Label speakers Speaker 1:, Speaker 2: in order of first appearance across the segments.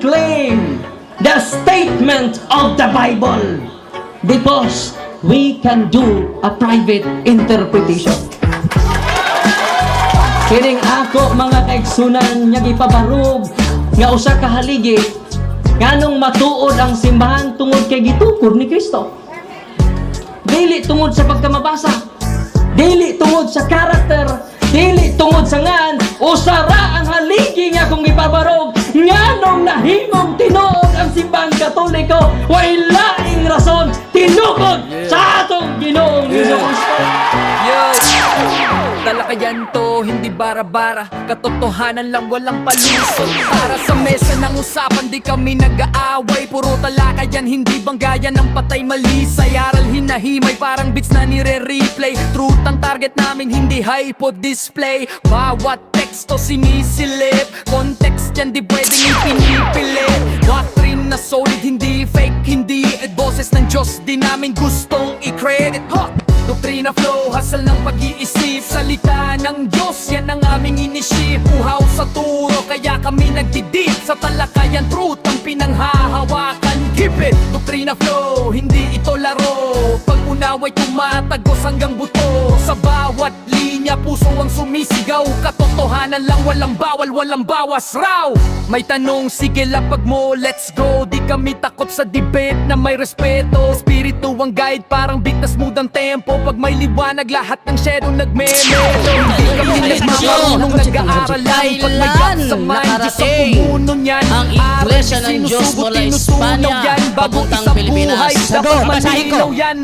Speaker 1: claim the statement of the Bible because we can do a private interpretation. Kining ako mga kaigsunan nga gipabarog nga usa ka haligi nganong matuod ang simbahan tungod kay gitukod ni Kristo. Dili tungod sa pagkamabasa, dili tungod sa karakter, dili tungod sa ngan, usara ang haligi nga kung ipabarog nganong nahimong tinuod ang simbahang Katoliko way laing rason tinukod sa atong Ginoong Hesus-Kristo.
Speaker 2: Talakayan to, hindi bara-bara, katotohanan lang walang palusot. Para sa mesa ng usapan, di kami nag-aaway. Puro talakayan, hindi banggayan ng patay malisay. Aral hinahimay, parang beats na nire-replay. Truth ang target namin, hindi hypo display. Bawat teksto sinisilip, context yan di pwedeng ipinipilit. Doctrine na solid, hindi fake, hindi boses ng Diyos, di namin gustong i-credit. Doktrina flow, hasal ng pag-iisip. Salita ng Diyos, yan ang aming inisip. Uhaw sa turo, kaya kami nagdidip. Sa talakayan, truth ang pinanghahawakan. Keep it! Doktrina flow, hindi ito laro. Pag-unaway tumatagos hanggang buto. Sa bawat linya, puso ang sumisigaw. Katotohanan lang, walang bawal, walang bawas raw. May tanong, sige lapag mo, let's go. Di kami takot sa debate na may respeto. Spirito ang guide, parang beat na smooth ang tempo. Pag may liwanag, lahat ng shadow nagme-melo. Hindi kami nagmamarunong nag-aaral lang. Pag may gap sa mind, Diyos ang pumuno niyan.
Speaker 3: Ang Iglesia ng Diyos mula Espanya papuntang Pilipinas.
Speaker 2: Dapat malinaw yan.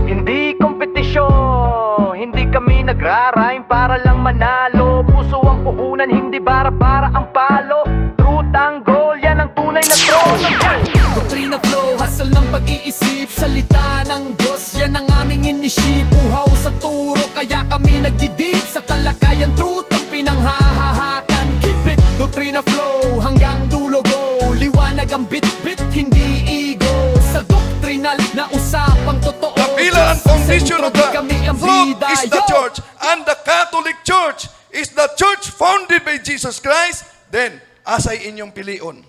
Speaker 2: Hindi kompetisyon, hindi kami nagra-rhyme para lang manalo. Puso ang puhunan, hindi bara-bara ang palo. Truth ang goal, yan ang tunay na trono. Doktrina flow, hasal ng pag-iisip. Salita ng Diyos, yan ang aming inisip. Uhaw sa turo, kaya kami nagdidip. Sa talakayan, truth ang pinanghahahakan. Keep it, doktrina flow, hanggang dulo go. Liwanag ang bit-bit, hindi ego. Sa doktrinal na usapang totoo.
Speaker 4: Kapila ang foundation of the truth is the church, and the Catholic Church is the church founded by Jesus Christ. Then, asay inyong pilion.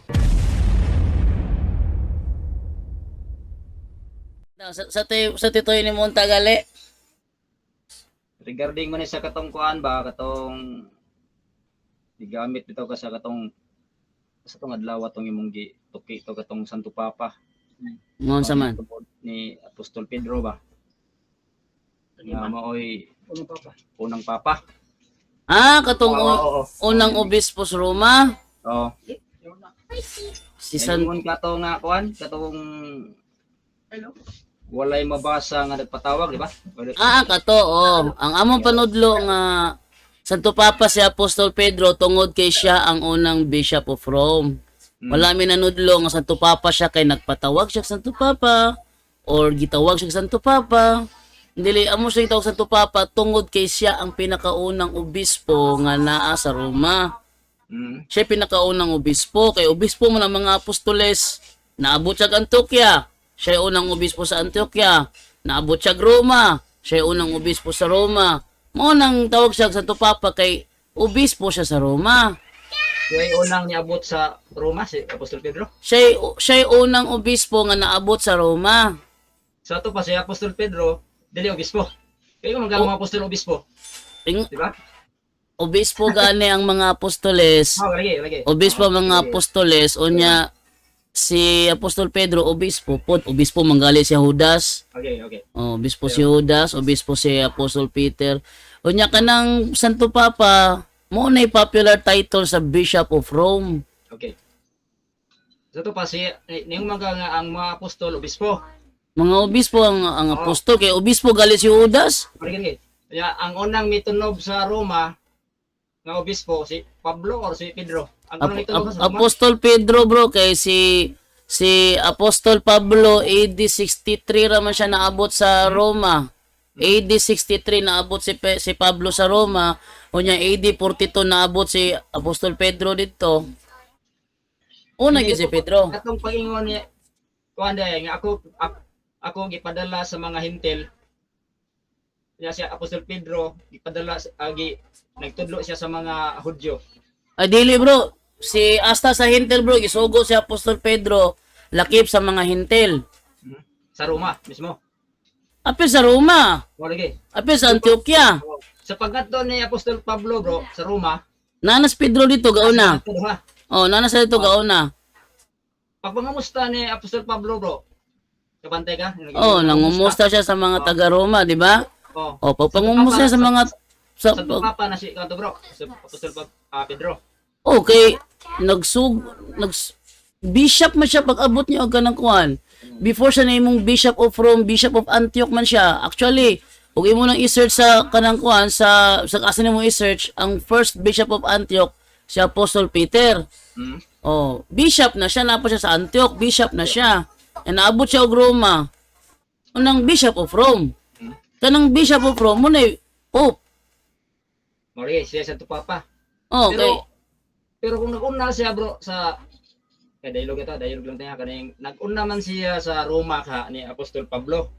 Speaker 3: Sa titoy ni Monta gali.
Speaker 5: Regarding man sa katong kuan ba, katong digamit bitaw ka sa katong adlaw atong imong gituki to katong Santo Papa.
Speaker 3: Ngon sa man.
Speaker 5: Ni Apostol Pedro ba? Nga maoy unang papa.
Speaker 3: Katong unang obispo sa Roma.
Speaker 5: Oo.
Speaker 3: Si
Speaker 5: San kato nga kuan, katong walay mabasa nga nagpatawag, di ba?
Speaker 3: Kato, ang among panudlo nga Santo Papa si Apostol Pedro tungod kay siya ang unang Bishop of Rome. Wala mi nanudlo nga Santo Papa siya kay nagpatawag siya Santo Papa or gitawag siya Santo Papa. Dili amo siya gitawag Santo Papa tungod kay siya ang pinakaunang obispo nga naa sa Roma. Siya pinakaunang obispo kay obispo mo ng mga apostoles naabot siya Antioquia. Siya unang obispo sa Antioquia. Naabot siya Roma. Siya unang obispo sa Roma. Mo nang tawag siya Santo Papa kay obispo siya sa Roma.
Speaker 5: Siya unang niabot sa Roma si Apostol Pedro.
Speaker 3: Siya unang obispo nga naabot sa Roma.
Speaker 5: Sa to pa si Apostol Pedro, dili obispo. Kayo mga mga apostol obispo. Di ba?
Speaker 3: Obispo gani ang mga apostoles.
Speaker 5: Lagi.
Speaker 3: Obispo mga apostoles unya si Apostol Pedro obispo obispo manggali si Judas.
Speaker 5: Okay.
Speaker 3: Obispo si Judas, obispo si Apostol Peter. Unya kanang Santo Papa mo na popular title sa Bishop of Rome.
Speaker 5: Okay. Sa to pa si ning mga nga ang mga apostol obispo.
Speaker 3: Mga obispo ang apostol kay obispo gali si Judas.
Speaker 5: Okay. Kaya ang unang mitunob sa Roma nga obispo si Pablo or si Pedro. Ang unang mitunob sa Roma.
Speaker 3: Apostol Pedro bro kay si Apostol Pablo AD 63 ra man siya naabot sa Roma. AD 63 naabot si Pablo sa Roma. Unya AD 42 naabot si Apostol Pedro dito. Una gyud si Pedro.
Speaker 5: Atong pagingon ni kuan nga ako gipadala sa mga hintil. Kaya si Apostol Pedro gipadala nagtudlo siya sa mga Hudyo.
Speaker 3: Ay dili bro. si hasta sa hintel bro, gisugo si Apostol Pedro lakip sa mga hintel.
Speaker 5: Sa Roma mismo.
Speaker 3: Apil sa Roma,
Speaker 5: O lagi.
Speaker 3: apil sa Antioquia.
Speaker 5: Sa pagkatto ni Apostol Pablo bro sa Roma,
Speaker 3: Nanas Pedro dito gauna.
Speaker 5: ito, ha.
Speaker 3: Oh, nanas sa dito gauna.
Speaker 5: Pag pangamusta ni Apostol Pablo bro, kabantay ka?
Speaker 3: Oh, nangumusta siya sa mga taga Roma, di ba?
Speaker 5: Oh.
Speaker 3: Oh, pag pangumusta sa mga
Speaker 5: Sa papa na si kanto bro, sa Apostol Pedro.
Speaker 3: okay, bishop man siya pag abot niya og kanang kuan. Before siya namong Bishop of Rome, Bishop of Antioch man siya. Actually, ug imo nang i-search sa kanang kuan sa asa nimo i-search ang first Bishop of Antioch si Apostol Peter.
Speaker 5: Hmm.
Speaker 3: Oh, bishop na siya, na po siya sa Antioch, bishop na siya. E naabot siya og Roma. Unang Bishop of Rome. Kanang Bishop of Rome mo na Pope.
Speaker 5: Mali siya sa papa.
Speaker 3: Oh, okay.
Speaker 5: Pero kung nag-una siya bro sa dialog lang tayo kaning nag-una man siya sa Roma ka ni Apostol Pablo.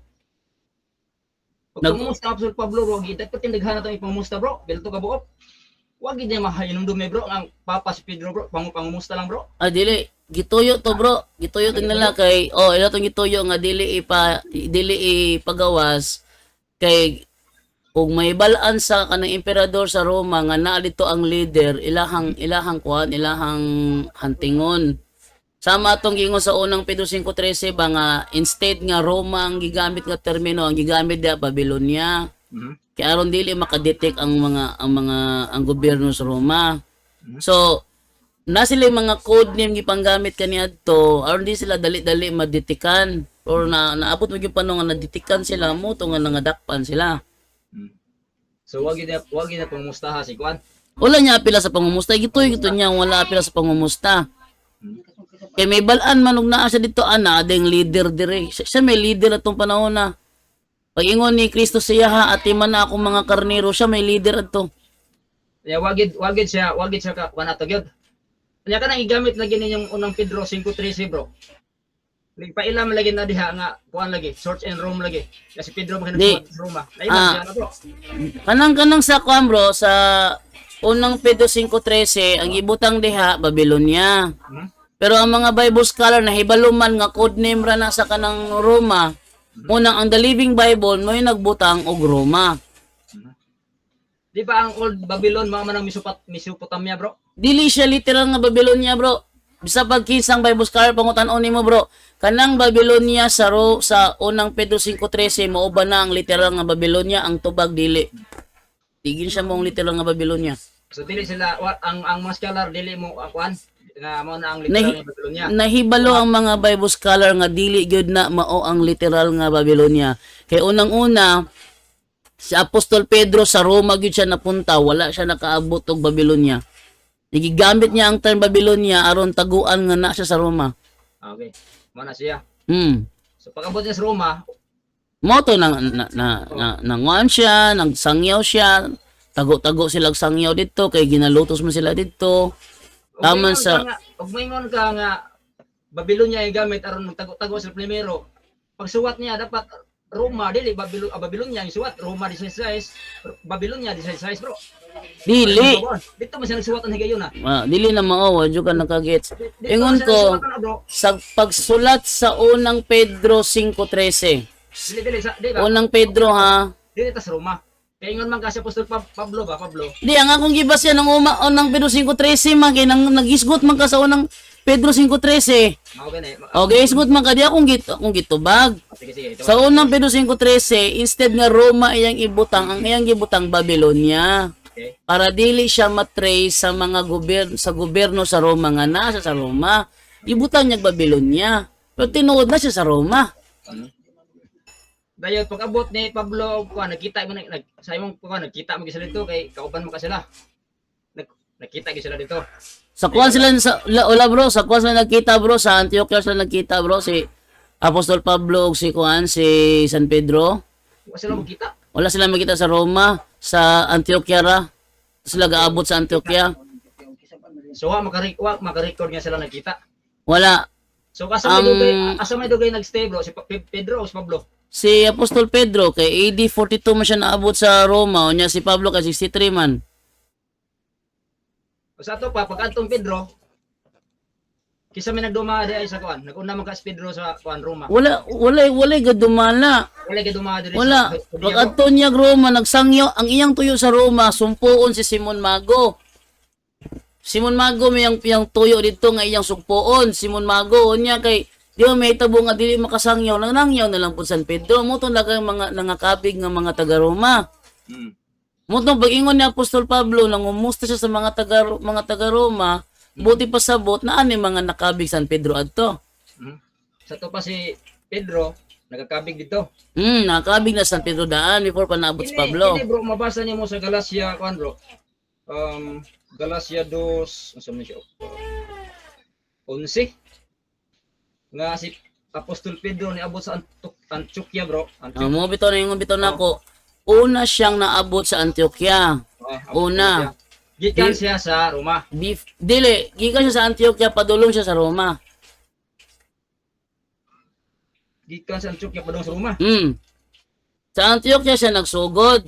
Speaker 5: Pag pangumusta Apostol Pablo bro, dapat tindaghan na itong ipangumusta bro, belto ka buok. Wag gid niya mahayinom dumi bro, ang Papa si Pedro bro, pangumusta lang bro.
Speaker 3: Ah, dili. Gituyo to bro. Gituyo to nila kay, oh, ilo tong gituyo nga dili ipagawas kay kung may balaan sa kanang emperador sa Roma nga naa dito ang leader, ilahang hantingon. Sama atong gingon sa unang Pedro 5:13 ba nga instead nga Roma ang gigamit nga termino, ang gigamit dia Babylonia. Kaya aron dili makadetect ang gobyerno sa Roma. So na sila yung mga code name gipanggamit kaniadto aron di sila dali-dali madetikan or naabot mo gyud panong nga nadetikan sila mo to nga nangadakpan sila.
Speaker 5: So wag gid na pangumustaha si Juan.
Speaker 3: Wala niya apila sa pangumusta. Gito niya wala apila sa pangumusta. Kay may balaan man og naa siya dito ana adeng leader dire. Siya may leader atong panahon na. Pag ingon ni Kristo siya ha atiman na akong mga karnero, siya may leader adto.
Speaker 5: Ya wag gid siya ka kuan ato gyud. Kanya ka nang igamit lagi ninyong unang Pedro 5:13 bro. Nagpailam lagi na diha nga kuan lagi, search and Rome lagi. Kasi Pedro man
Speaker 3: Di.
Speaker 5: sa Roma. Naiman siya na bro.
Speaker 3: Kanang sa kuan bro sa unang Pedro 5:13 ang ibutang diha Babylonia. Pero ang mga Bible scholar nahibaluman nga code name ra na sa kanang Roma. Unang ang The Living Bible mo yung nagbutang og Roma.
Speaker 5: Di ba ang old Babylon mga manang Mesopotamia bro?
Speaker 3: Dili siya literal nga Babylonia bro. Bisa pag kinsang Bible scholar pangutan-on nimo bro. Kanang Babylonia sa unang Pedro 5:13 mao ba na ang literal nga Babylonia, ang tubag dili. Tigin siya mo ang literal nga Babylonia.
Speaker 5: So dili sila ang mga scholar dili mo kuan nga mao na ang literal nga Babylonia.
Speaker 3: Nahibalo ang mga Bible scholar nga dili gyud na mao ang literal nga Babylonia. Kay unang-una si Apostol Pedro sa Roma gyud siya napunta, wala siya nakaabot og Babylonia. Gigamit niya ang term Babylonia aron taguan nga na siya sa Roma.
Speaker 5: Okay. Mao na siya. So pag-abot niya sa Roma,
Speaker 3: Mo to nanguan siya, nagsangyaw siya, tago-tago sila sangyaw dito kay ginalutos mo sila dito. Taman sa
Speaker 5: ug maingon ka nga Babylonia ay gamit aron magtago-tago sa primero. Pag suwat niya dapat Roma dili Babylonia ang suwat, Roma 16, Babylonia 16 bro.
Speaker 3: dili.
Speaker 5: Dito man siya nagsuwat ang higayon na.
Speaker 3: Dili na mao, wa jud ka nakagets. Ingon ko sa pagsulat sa unang Pedro 5:13.
Speaker 5: Dili ba?
Speaker 3: Unang Pedro ha.
Speaker 5: Dili ta sa Roma. Kaya ingon man kasi Apostol Pablo.
Speaker 3: Di ang akong gibas yan ng unang Pedro 5:13 man kay nagisgot man ka sa unang Pedro 5:13.
Speaker 5: Okay na.
Speaker 3: Okay, isgot man ka di akong gitubag.
Speaker 5: Sige.
Speaker 3: Sa unang Pedro 5:13, instead nga Roma iyang ibutang, ang iyang gibutang Babylonia.
Speaker 5: Okay.
Speaker 3: Para dili siya matrace sa mga gobyerno sa Roma nga nasa sa Roma. Ibutang niya Babylonia. Pero tinuod na siya sa Roma.
Speaker 5: Dayon pag-abot ni Pablo kuan nakita mo sa imong kuan nakita mo gisila dito kay kauban mo ka sila. Nakita gisila dito.
Speaker 3: Sa kuan sila sa bro, sa kuan sila nagkita bro, sa Antioquia sila nagkita bro, si Apostol Pablo ug si San Pedro.
Speaker 5: Wa sila makita.
Speaker 3: Wala sila makita sa Roma, sa Antioquia ra. Sila gaabot sa Antioquia.
Speaker 5: So makarecord nga sila nakita.
Speaker 3: Wala.
Speaker 5: So asa may dugay nagstay bro si Pedro o si Pablo.
Speaker 3: Si Apostol Pedro kay AD 42 man siya naabot sa Roma, unya si Pablo kay 63 man.
Speaker 5: Sa ato pa pag adtong Pedro Kisa may nagduma di ay sa kuan. Nag-una man ka si Pedro sa kuan Roma.
Speaker 3: Wala gadumala.
Speaker 5: Wala ka dumada diri
Speaker 3: Wala.
Speaker 5: sa Judea,
Speaker 3: Pag
Speaker 5: bro.
Speaker 3: adto niya Roma, nagsangyo, ang iyang tuyo sa Roma, sumpuon si Simon Mago. Simon Mago may yang tuyo dito nga iyang sumpuon. Simon Mago, unya kay, di ba may tabo nga dili makasangyaw, nangyaw na lang po San Pedro. Muto na kay mga nangakabig nga mga taga Roma.
Speaker 5: Mm.
Speaker 3: Muto pag-ingon ni Apostol Pablo, nangumusta siya sa mga taga Roma, buti pa sabot na ani mga nakabig San Pedro adto.
Speaker 5: Mm. Sa to pa si Pedro nagakabig dito.
Speaker 3: Nakabig na San Pedro daan before pa naabot si Pablo.
Speaker 5: Ini bro, mabasa niyo mo sa Galacia kuan bro. Galacia 2, ano siya? 11. Nga si Apostol Pedro ni abot sa Antioquia bro.
Speaker 3: Ang mga bitaw na yung bitaw nako. Una siyang naabot sa Antioquia. Una.
Speaker 5: Gikan siya sa Roma.
Speaker 3: Dili, gikan siya sa Antioquia, padulong siya sa Roma.
Speaker 5: Gikan sa Antioquia padung sa Roma.
Speaker 3: Sa Antioquia siya nagsugod.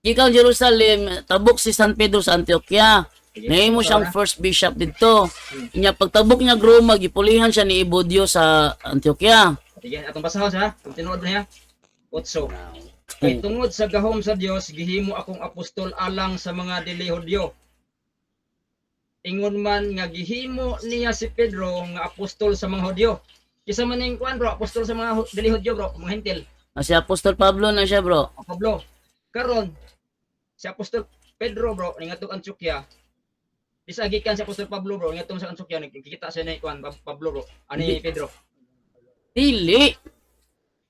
Speaker 3: Gikan Jerusalem, tabok si San Pedro sa Antioquia. Nahimo siyang first bishop dito. Nya pagtabok niya Roma, gipulihan siya ni Evodio sa Antioquia.
Speaker 5: Sige, atong basahon ha. Kung tinuod na niya. 8. Kay tungod sa gahom sa Dios gihimo akong apostol alang sa mga dili Hudyo. Ingon man nga gihimo niya si Pedro nga apostol sa mga Hudyo. Kisa man ning kuan bro, apostol sa mga dili Hudyo bro, mga hentil.
Speaker 3: Si Apostol Pablo na siya bro.
Speaker 5: Pablo. Karon si apostol Pedro bro ningadtong Antioquia. Bisa gikan si apostol Pablo bro ningadtong sa Antioquia nakikita siya ni kuan Pablo bro. Ani Pedro.
Speaker 3: Dili.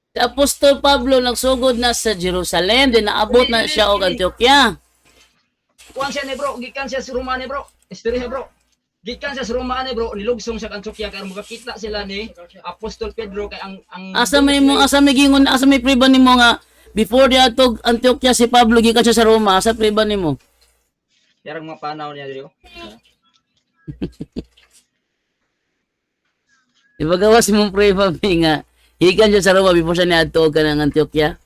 Speaker 3: Si Apostol Pablo nagsugod na sa Jerusalem, din naabot na siya og Antioquia.
Speaker 5: Kuan siya ni bro, gikan siya sa Roma ni bro. Istorya bro. Gikan siya sa Roma ni bro, nilugsong siya sa Antioquia kay makakita sila ni Apostol Pedro kay ang
Speaker 3: Asa may gingon, asa may priba nimo nga before dia tog Antioquia si Pablo gikan siya sa Roma, asa priba nimo?
Speaker 5: Yarang mga panaw niya diri.
Speaker 3: Ibagawas mong priba mi nga gikan siya sa Roma before siya niadto ka ng Antioquia.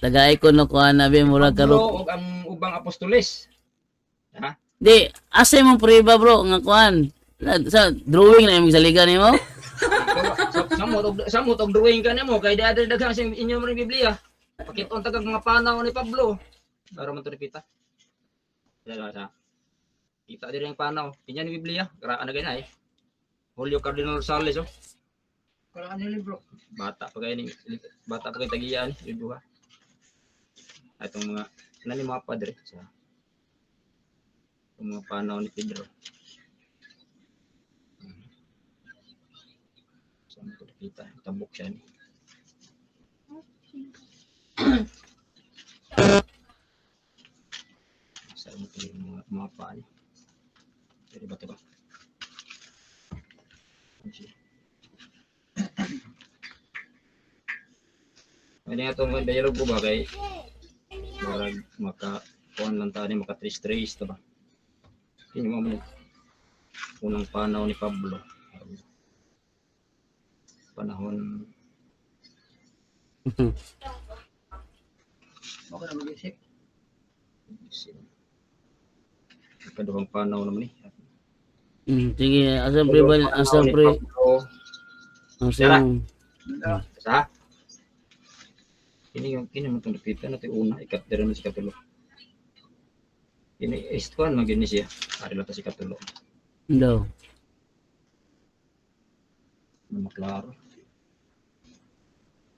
Speaker 3: Tagay ko no kuha na be mura
Speaker 5: Pedro
Speaker 3: karo.
Speaker 5: og ang ubang apostoles. Ha?
Speaker 3: Di, asa mong priba bro nga kuan. Sa drawing na yung saligan nimo?
Speaker 5: Samot og drawing ka nimo kay dada daghang sa inyo mo Biblia. Pakiton tagag mga panaw ni Pablo. Para man to repita. Dala sa. Kita diri ang panaw. Kinya ni Biblia, karaan na ganay. Julio Cardinal Rosales oh. Karaan ni libro. Bata pa kay tagiyan ni duha. Atong mga nani mga padre sa mga panaw ni Pedro. Saan ko kita? Tabok siya ni. Saan mo yung mga paan? Pwede ba ito ba? Pwede nga itong dialogue ko ba kay marag makakuhan lang tayo makatrace-trace ito ba? Hindi mo mo unang panaw ni Pablo. Panahon okay na mag-isip. Ikaduhang panaw naman eh.
Speaker 3: Sige, asa priba, asa pre. Asa
Speaker 5: Sa? Kini mo itong nakita natin una, ikatira na si Katulo. Kini, istuan magini siya. Ari lang ta si Katulo.
Speaker 3: daw.
Speaker 5: Maklaro.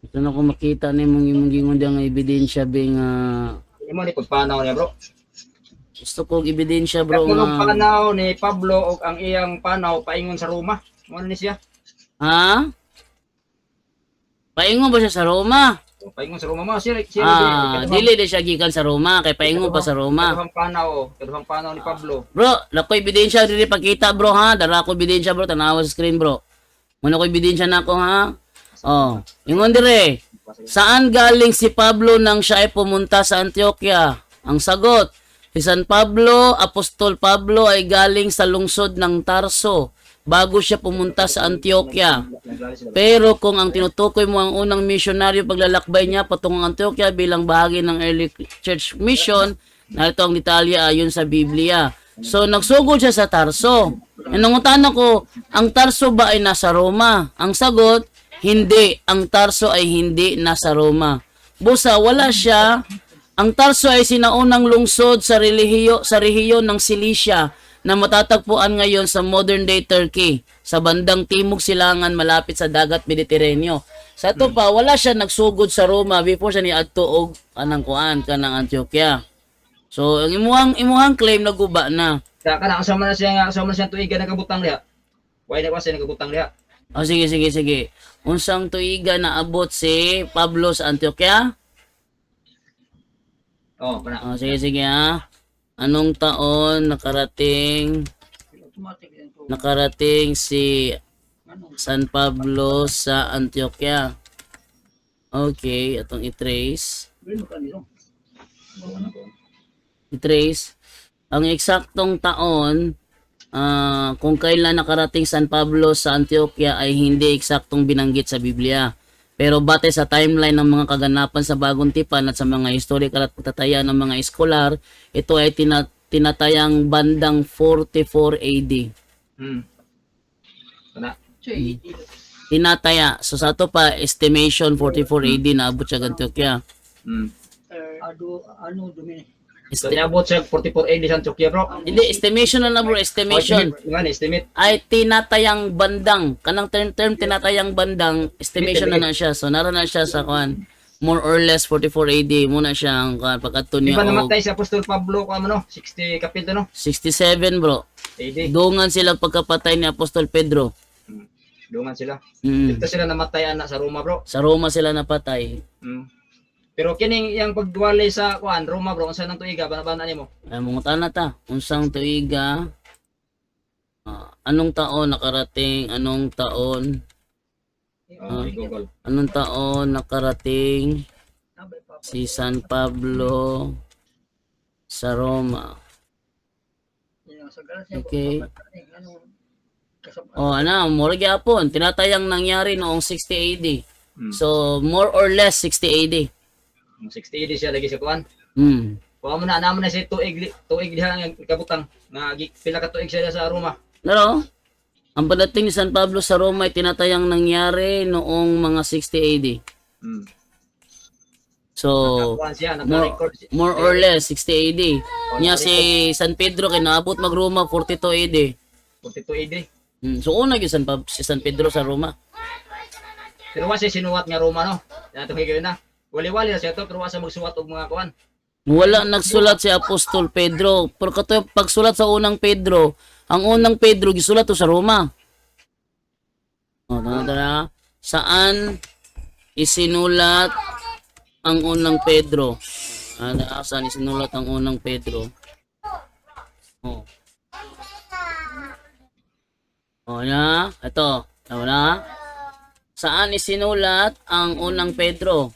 Speaker 3: Ito na ko makita ni mong gingon nga ebidensya bing
Speaker 5: Hindi mo ni pagpanaw niya bro.
Speaker 3: gusto ko ebidensya bro
Speaker 5: Katulong
Speaker 3: nga.
Speaker 5: panaw ni Pablo o ang iyang panaw paingon sa Roma. Ano ni siya?
Speaker 3: Ha? Paingon ba siya sa Roma?
Speaker 5: O, paingon sa Roma mo. Siya
Speaker 3: Dili di siya gikan sa Roma kay paingon pa sa Roma.
Speaker 5: Kaduhang panaw ni Pablo.
Speaker 3: Bro, lako ebidensya dili pakita bro ha. Dara ko ebidensya bro, tanawa sa screen bro. Muna ko ebidensya nako ha. Oh, ingon dire. Saan galing si Pablo nang siya ay pumunta sa Antioquia? Ang sagot, si San Pablo, Apostol Pablo ay galing sa lungsod ng Tarso. bago siya pumunta sa Antioquia. Pero kung ang tinutukoy mo ang unang misyonaryo paglalakbay niya patungong Antioquia bilang bahagi ng early church mission, narito ang detalye ayon sa Biblia. So, nagsugod siya sa Tarso. Nangungutan ako, ang Tarso ba ay nasa Roma? Ang sagot, hindi. Ang Tarso ay hindi nasa Roma. Busa, wala siya. Ang Tarso ay sinaunang lungsod sa rehiyon ng Cilicia na matatagpuan ngayon sa modern-day Turkey, sa bandang timog silangan malapit sa dagat Mediteraneo. Sa ito pa, wala siya nagsugod sa Roma before siya niadto og kanang Antioquia. So, ang imuhang claim naguba na.
Speaker 5: Kaya ka na, kasama na siya tuiga na kabutang diha. Why na kasi nagabutang diha?
Speaker 3: O, sige. Unsang tuiga na abot si Pablo sa Antioquia?
Speaker 5: Oh, pana.
Speaker 3: O, sige ha. Anong taon nakarating si San Pablo sa Antioquia? Okay, atong i-trace. Ang eksaktong taon kung kailan nakarating San Pablo sa Antioquia ay hindi eksaktong binanggit sa Biblia. Pero batay sa timeline ng mga kaganapan sa Bagong Tipan at sa mga historical at pagtatayan ng mga eskolar, ito ay tinatayang bandang 44 AD.
Speaker 5: Pana.
Speaker 3: Tinataya. So sa ito pa, estimation 44 AD na abot siya Antioquia.
Speaker 5: So, niabot siya 44 AD sa Antioquia, bro.
Speaker 3: Hindi, estimation na bro, estimation.
Speaker 5: Estimate.
Speaker 3: Ay tinatayang bandang. Kanang term tinatayang bandang, estimation na siya. So nara na siya sa kuan. More or less 44 AD muna siya ang kuan pagkadto
Speaker 5: Di ba
Speaker 3: niya.
Speaker 5: namatay si Apostol Pablo, 60 kapito, no?
Speaker 3: 67 bro.
Speaker 5: AD.
Speaker 3: Dungan sila pagkapatay ni Apostol Pedro.
Speaker 5: Dungan sila.
Speaker 3: Mm.
Speaker 5: Dito sila namatay anak sa Roma, bro.
Speaker 3: Sa Roma sila napatay.
Speaker 5: Pero kining yang pagduwalay sa kuan Roma, bro, unsa nang tuiga bana nimo?
Speaker 3: Ay mungutan na ta. Unsang tuiga? Anong taon nakarating? Anong taon
Speaker 5: Google.
Speaker 3: Anong taon nakarating si San Pablo sa Roma? Okay. Mura gyapon. Tinatayang nangyari noong 60 AD. So, more or less 60 AD.
Speaker 5: 60 AD siya lagi sa kuan. Kuha mo na namo na si tuig diha ang kabutang nga pila ka tuig siya sa Roma.
Speaker 3: Pero, ang pagdating ni San Pablo sa Roma ay tinatayang nangyari noong mga 60 AD. So,
Speaker 5: Kuan siya naka-record siya.
Speaker 3: more or less 60 AD. Nya si San Pedro kay naabot mag Roma 42 AD.
Speaker 5: 42 AD.
Speaker 3: So una gyud si San Pedro sa Roma.
Speaker 5: Pero wa siya sinuwat nga Roma, no? Nato higayon na. Wali-wali na siya to pero wa siya magsuwat og mga kuan.
Speaker 3: Wala nagsulat si Apostol Pedro. Pero kato pagsulat sa unang Pedro, ang unang Pedro gisulat to sa Roma. Tara. Saan isinulat ang unang Pedro? Saan isinulat ang unang Pedro? Na. Ito. Tama na. Saan isinulat ang unang Pedro?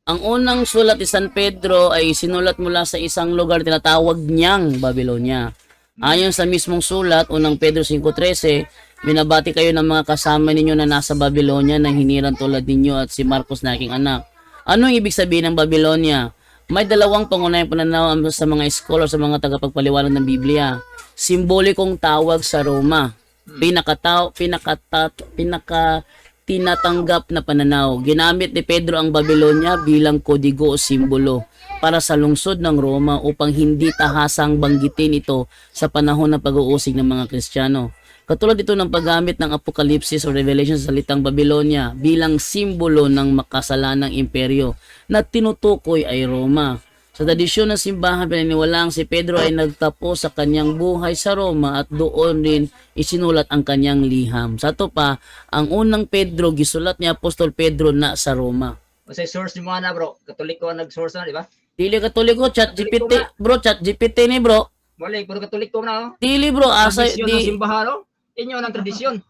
Speaker 3: Ang unang sulat ni San Pedro ay sinulat mula sa isang lugar tinatawag niyang Babylonia. Ayon sa mismong sulat, unang Pedro 5:13, binabati kayo ng mga kasama ninyo na nasa Babylonia na hiniran tulad ninyo at si Marcos na aking anak. Ano ang ibig sabihin ng Babylonia? May dalawang pangunahing pananaw sa mga scholar sa mga tagapagpaliwanag ng Biblia. Simbolikong tawag sa Roma. Tinatanggap na pananaw. Ginamit ni Pedro ang Babylonia bilang kodigo o simbolo para sa lungsod ng Roma upang hindi tahasang banggitin ito sa panahon ng pag-uusig ng mga Kristiyano. Katulad ito ng paggamit ng Apokalipsis o Revelation sa salitang Babylonia bilang simbolo ng makasalanang imperyo na tinutukoy ay Roma. Sa tradisyon ng simbahan, pinaniwalaang si Pedro ay nagtapos sa kanyang buhay sa Roma at doon rin isinulat ang kanyang liham. Sa ito pa, ang unang Pedro, gisulat ni Apostol Pedro na sa Roma.
Speaker 5: Kasi source ni mga na, bro. Katoliko ang nag-source na, di ba?
Speaker 3: Dili katoliko, chat GPT. Bro, chat GPT ni bro.
Speaker 5: Wala, pero katoliko na, no?
Speaker 3: Dili bro, asa
Speaker 5: Tradisyon ng
Speaker 3: di...
Speaker 5: simbahan, no? Inyo ng tradisyon.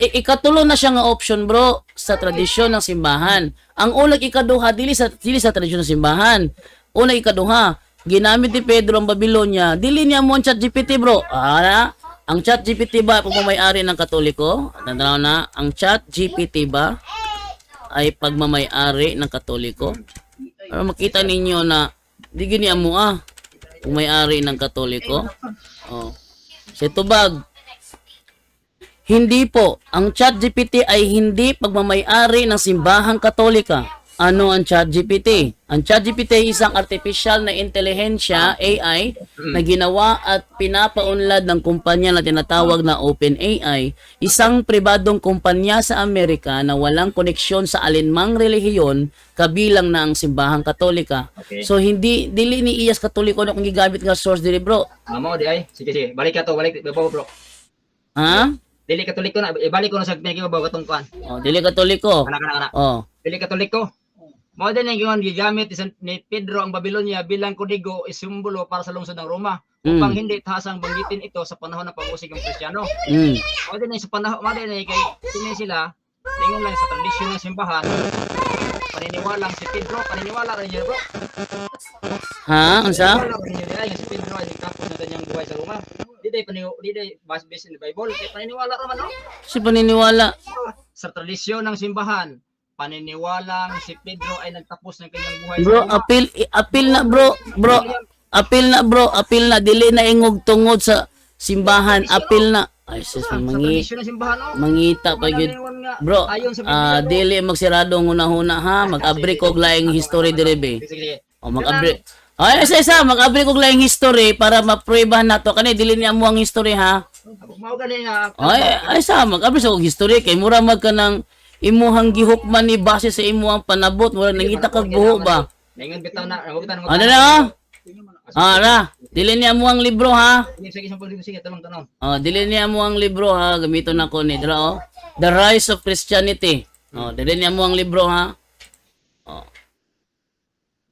Speaker 3: Ikatulo na siya nga option bro sa tradisyon ng simbahan. Ang unang ikaduha, dili sa tradisyon ng simbahan. Unang ikaduha, ginamit ni Pedro ang Babylonia, dili niya mo ang chat GPT bro. Ang ChatGPT ba pagmamay-ari ng Katoliko? Tandaan na, ang ChatGPT ba ay pagmamay-ari ng Katoliko? Para makita ninyo na di gini amo pagmamay-ari ng Katoliko. Oh. Si Tubag, hindi po. Ang ChatGPT ay hindi pagmamay-ari ng simbahang Katolika. Ano ang ChatGPT? Ang ChatGPT ay isang artificial na intelihensya, AI, na ginawa at pinapaunlad ng kumpanya na tinatawag na OpenAI, isang pribadong kumpanya sa Amerika na walang koneksyon sa alinmang relihiyon, kabilang na ang simbahang Katolika.
Speaker 5: Okay.
Speaker 3: So, dili ni Iyas Katoliko na kung gigamit nga source dili, bro.
Speaker 5: Amo di ay. Sige. Balik ka to, balik bro.
Speaker 3: Ha?
Speaker 5: Dili Katoliko na, ibalik ko na sa pinagi ba katong kuan.
Speaker 3: Oh, dili Katoliko.
Speaker 5: Kana.
Speaker 3: Oh.
Speaker 5: Dili Katoliko. Mao din yung gigamit ni Pedro ang Babylonia bilang kodigo isimbolo para sa lungsod ng Roma. Upang hindi tahasang banggitin ito sa panahon ng pag-usig ng Kristiyano. Mao din sa panahon, mao din kay sini sila lingon lang sa tradisyon ng simbahan. Paniniwala si Pedro, paniniwala rin niya bro.
Speaker 3: Ha? Unsa?
Speaker 5: Paniniwala rin niya ay si Pedro ay nagtapos na kanyang buhay sa Roma. Di day based in the Bible. Kaya paniniwala raman no?
Speaker 3: Si paniniwala.
Speaker 5: Sa tradisyon ng simbahan, paniniwalang si Pedro ay nagtapos ng kanyang buhay
Speaker 3: Bro,
Speaker 5: sa Roma.
Speaker 3: apil na bro. Apil na dili na ingog tungod sa simbahan. Apil na. Ay sis,
Speaker 5: Sa tradisyon ng simbahan no?
Speaker 3: mangita pa gyud.
Speaker 5: Paniniwan nga,
Speaker 3: Bro,
Speaker 5: ayon sa Biblia, no?
Speaker 3: dili magsirado ang una-huna ha. Mag-abri kog laing history diri be.
Speaker 5: Sige.
Speaker 3: O mag-abri. Ay, isa mag-abri kog laing history para mapruebahan nato kani dili niya mo ang history ha.
Speaker 5: Mao gani nga.
Speaker 3: Ay sa mag-abri sa kog history kay mura mag ka ng imuhang gihukman ni base sa imuhang panabot wala nangita kag buho ba.
Speaker 5: Ningon bitaw na, huwag
Speaker 3: Ano na? Ra, dili niya mo ang libro ha.
Speaker 5: Sige, tanong.
Speaker 3: Oh, dili niya mo ang libro ha, gamiton nako ni dira oh. The Rise of Christianity. Oh, dili niya mo ang libro ha. Oh.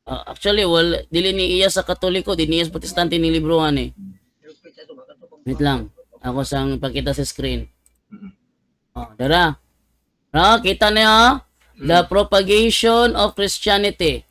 Speaker 3: Actually, dili ni iya sa Katoliko, dili niya sa Protestante ni librohan eh. Wait lang. Ako sang ipakita sa screen. Oh, dara. Kita niya The Propagation of Christianity.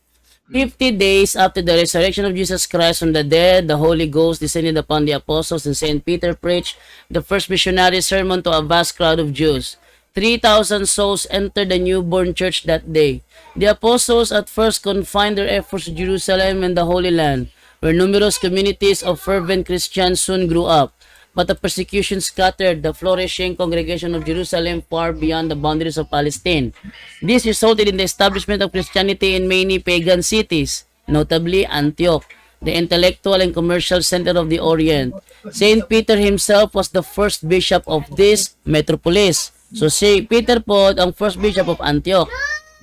Speaker 3: 50 days after the resurrection of Jesus Christ from the dead, the Holy Ghost descended upon the apostles, and Saint Peter preached the first missionary sermon to a vast crowd of Jews. 3,000 souls entered the newborn church that day. The apostles at first confined their efforts to Jerusalem and the Holy Land, where numerous communities of fervent Christians soon grew up. But the persecution scattered the flourishing congregation of Jerusalem far beyond the boundaries of Palestine. This resulted in the establishment of Christianity in many pagan cities, notably Antioch, the intellectual and commercial center of the Orient. Saint Peter himself was the first bishop of this metropolis. So Saint Peter po ang first bishop of Antioch.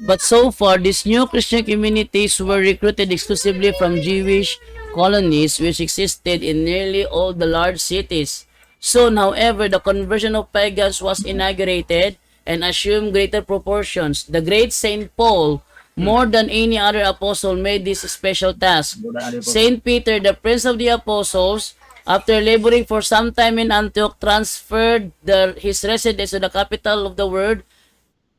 Speaker 3: But so far, these new Christian communities were recruited exclusively from Jewish colonies which existed in nearly all the large cities. Soon, however, the conversion of pagans was inaugurated and assumed greater proportions. The great Saint Paul, more than any other apostle, made this special task. Saint Peter, the prince of the apostles, after laboring for some time in Antioch, transferred his residence to the capital of the world,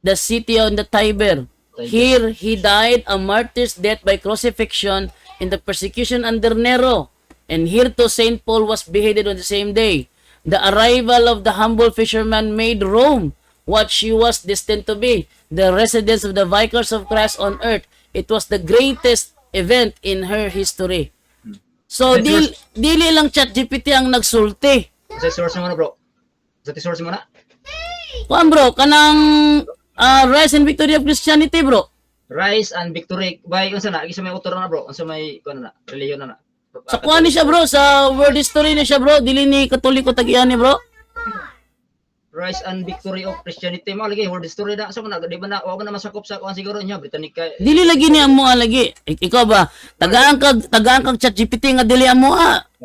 Speaker 3: the city on the Tiber. Here, he died a martyr's death by crucifixion in the persecution under Nero. And here too, Saint Paul was beheaded on the same day. The arrival of the humble fisherman made Rome what she was destined to be, the residence of the vicars of Christ on earth. It was the greatest event in her history. So, dili lang ChatGPT ang nagsulti.
Speaker 5: Sa source mo na bro. Sa source mo na.
Speaker 3: Kuan bro, kanang Rise and Victory of Christianity bro.
Speaker 5: Rise and Victory by unsa na gisa may author na bro. Unsa may kuno na, reliyon na.
Speaker 3: Sa kuan ni siya bro, sa world history ni siya bro, dili ni Katoliko tagian ni bro.
Speaker 5: Rise and Victory of Christianity mo lagi world history na sa di ba na wa ko na masakop sa kuan siguro niya Britannica.
Speaker 3: Dili lagi ni amo lagi. Ikaw ba tagaan kag ChatGPT nga dili amo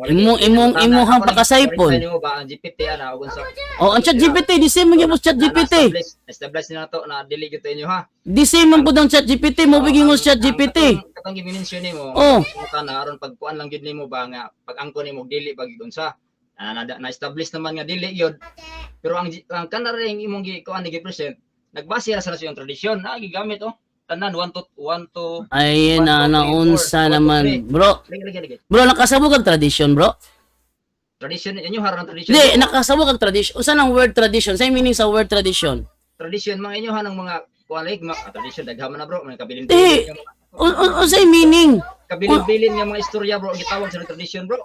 Speaker 3: imong pakasaypon.
Speaker 5: Ano ba ang GPT ana ug unsa?
Speaker 3: Oh, ang ChatGPT di same man gyud ChatGPT.
Speaker 5: Establish na to na dili gyud inyo ha.
Speaker 3: Di same man pud ang ChatGPT mo biging mo ChatGPT.
Speaker 5: Katong gi-mention nimo.
Speaker 3: Oh.
Speaker 5: Kana aron pagkuan lang gyud nimo ba nga pag-angkon nimo dili pag unsa. Na-establish naman nga dili yun. Pero ang kana ring imong kuan ni gi-present, nagbase ra sa nasiyong tradisyon, gigamit tanan 1 to
Speaker 3: Ay na unsa naman, bro.
Speaker 5: Lagi.
Speaker 3: Bro nakasabog ang tradisyon, bro.
Speaker 5: Tradition inyo haron tradition.
Speaker 3: Di, nakasabot kag tradition. Usa nang word tradition? Sa meaning sa word tradition?
Speaker 5: Tradition mga inyo hanang mga kualig tradition daghaman na bro, mga
Speaker 3: Di,
Speaker 5: kabilin-bilin nga
Speaker 3: unsay meaning?
Speaker 5: kabilin-bilin nga mga istorya bro, gitawag sa tradition bro.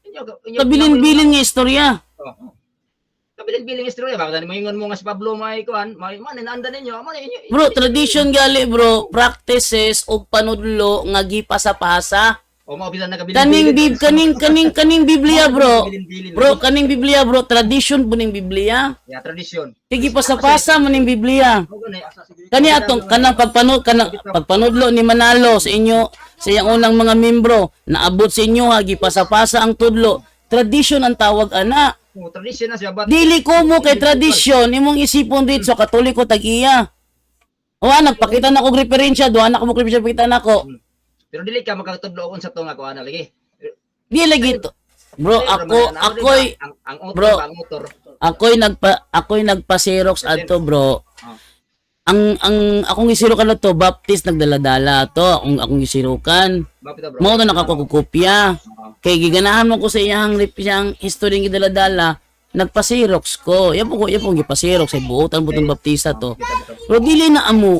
Speaker 5: Inyo
Speaker 3: Kabilin-bilin nga istorya.
Speaker 5: Kabilin-bilin nga istorya ba mo ingon mo nga si Pablo may kuan, may nananda ninyo, man inyo.
Speaker 3: Bro, tradition gali bro, practices o panudlo nga gipasa-pasa.
Speaker 5: O mao bisan na kabilin-bilin.
Speaker 3: Kaning Biblia bro.
Speaker 5: Kabilin-bilin.
Speaker 3: Bro, kaning Biblia bro, tradition po ning Biblia.
Speaker 5: Ya tradition.
Speaker 3: Kaya gipasa-pasa mo ning Biblia.
Speaker 5: Mao gani.
Speaker 3: Kani atong kanang pagpanudlo ni Manalo sa inyo sa iyang unang mga membro naabot sa inyo ha gipasa-pasa ang tudlo. Tradition ang tawag ana.
Speaker 5: Tradition na siya but
Speaker 3: Dili ko mo kay tradition imong isipon dito Katoliko tag-iya. O nagpakita na ko referensya, duha na ko mo referensya na ko.
Speaker 5: pero dili ka makatudlo sa to nga kuan lagi.
Speaker 3: Di lagi to. Bro, ako'y
Speaker 5: ang
Speaker 3: bro,
Speaker 5: ang motor.
Speaker 3: ako'y nagpa-Xerox adto bro. Ang akong gisirukan na to, Baptist nagdaladala to. Akong gisirukan.
Speaker 5: Bakit bro?
Speaker 3: Mo to nakakukopya. Kay giganahan mo ko sa iyang history ng gidaladala, nagpa-Xerox ko. Yan po gipa-Xerox sa buotan butong Baptista to. Pero dili na amo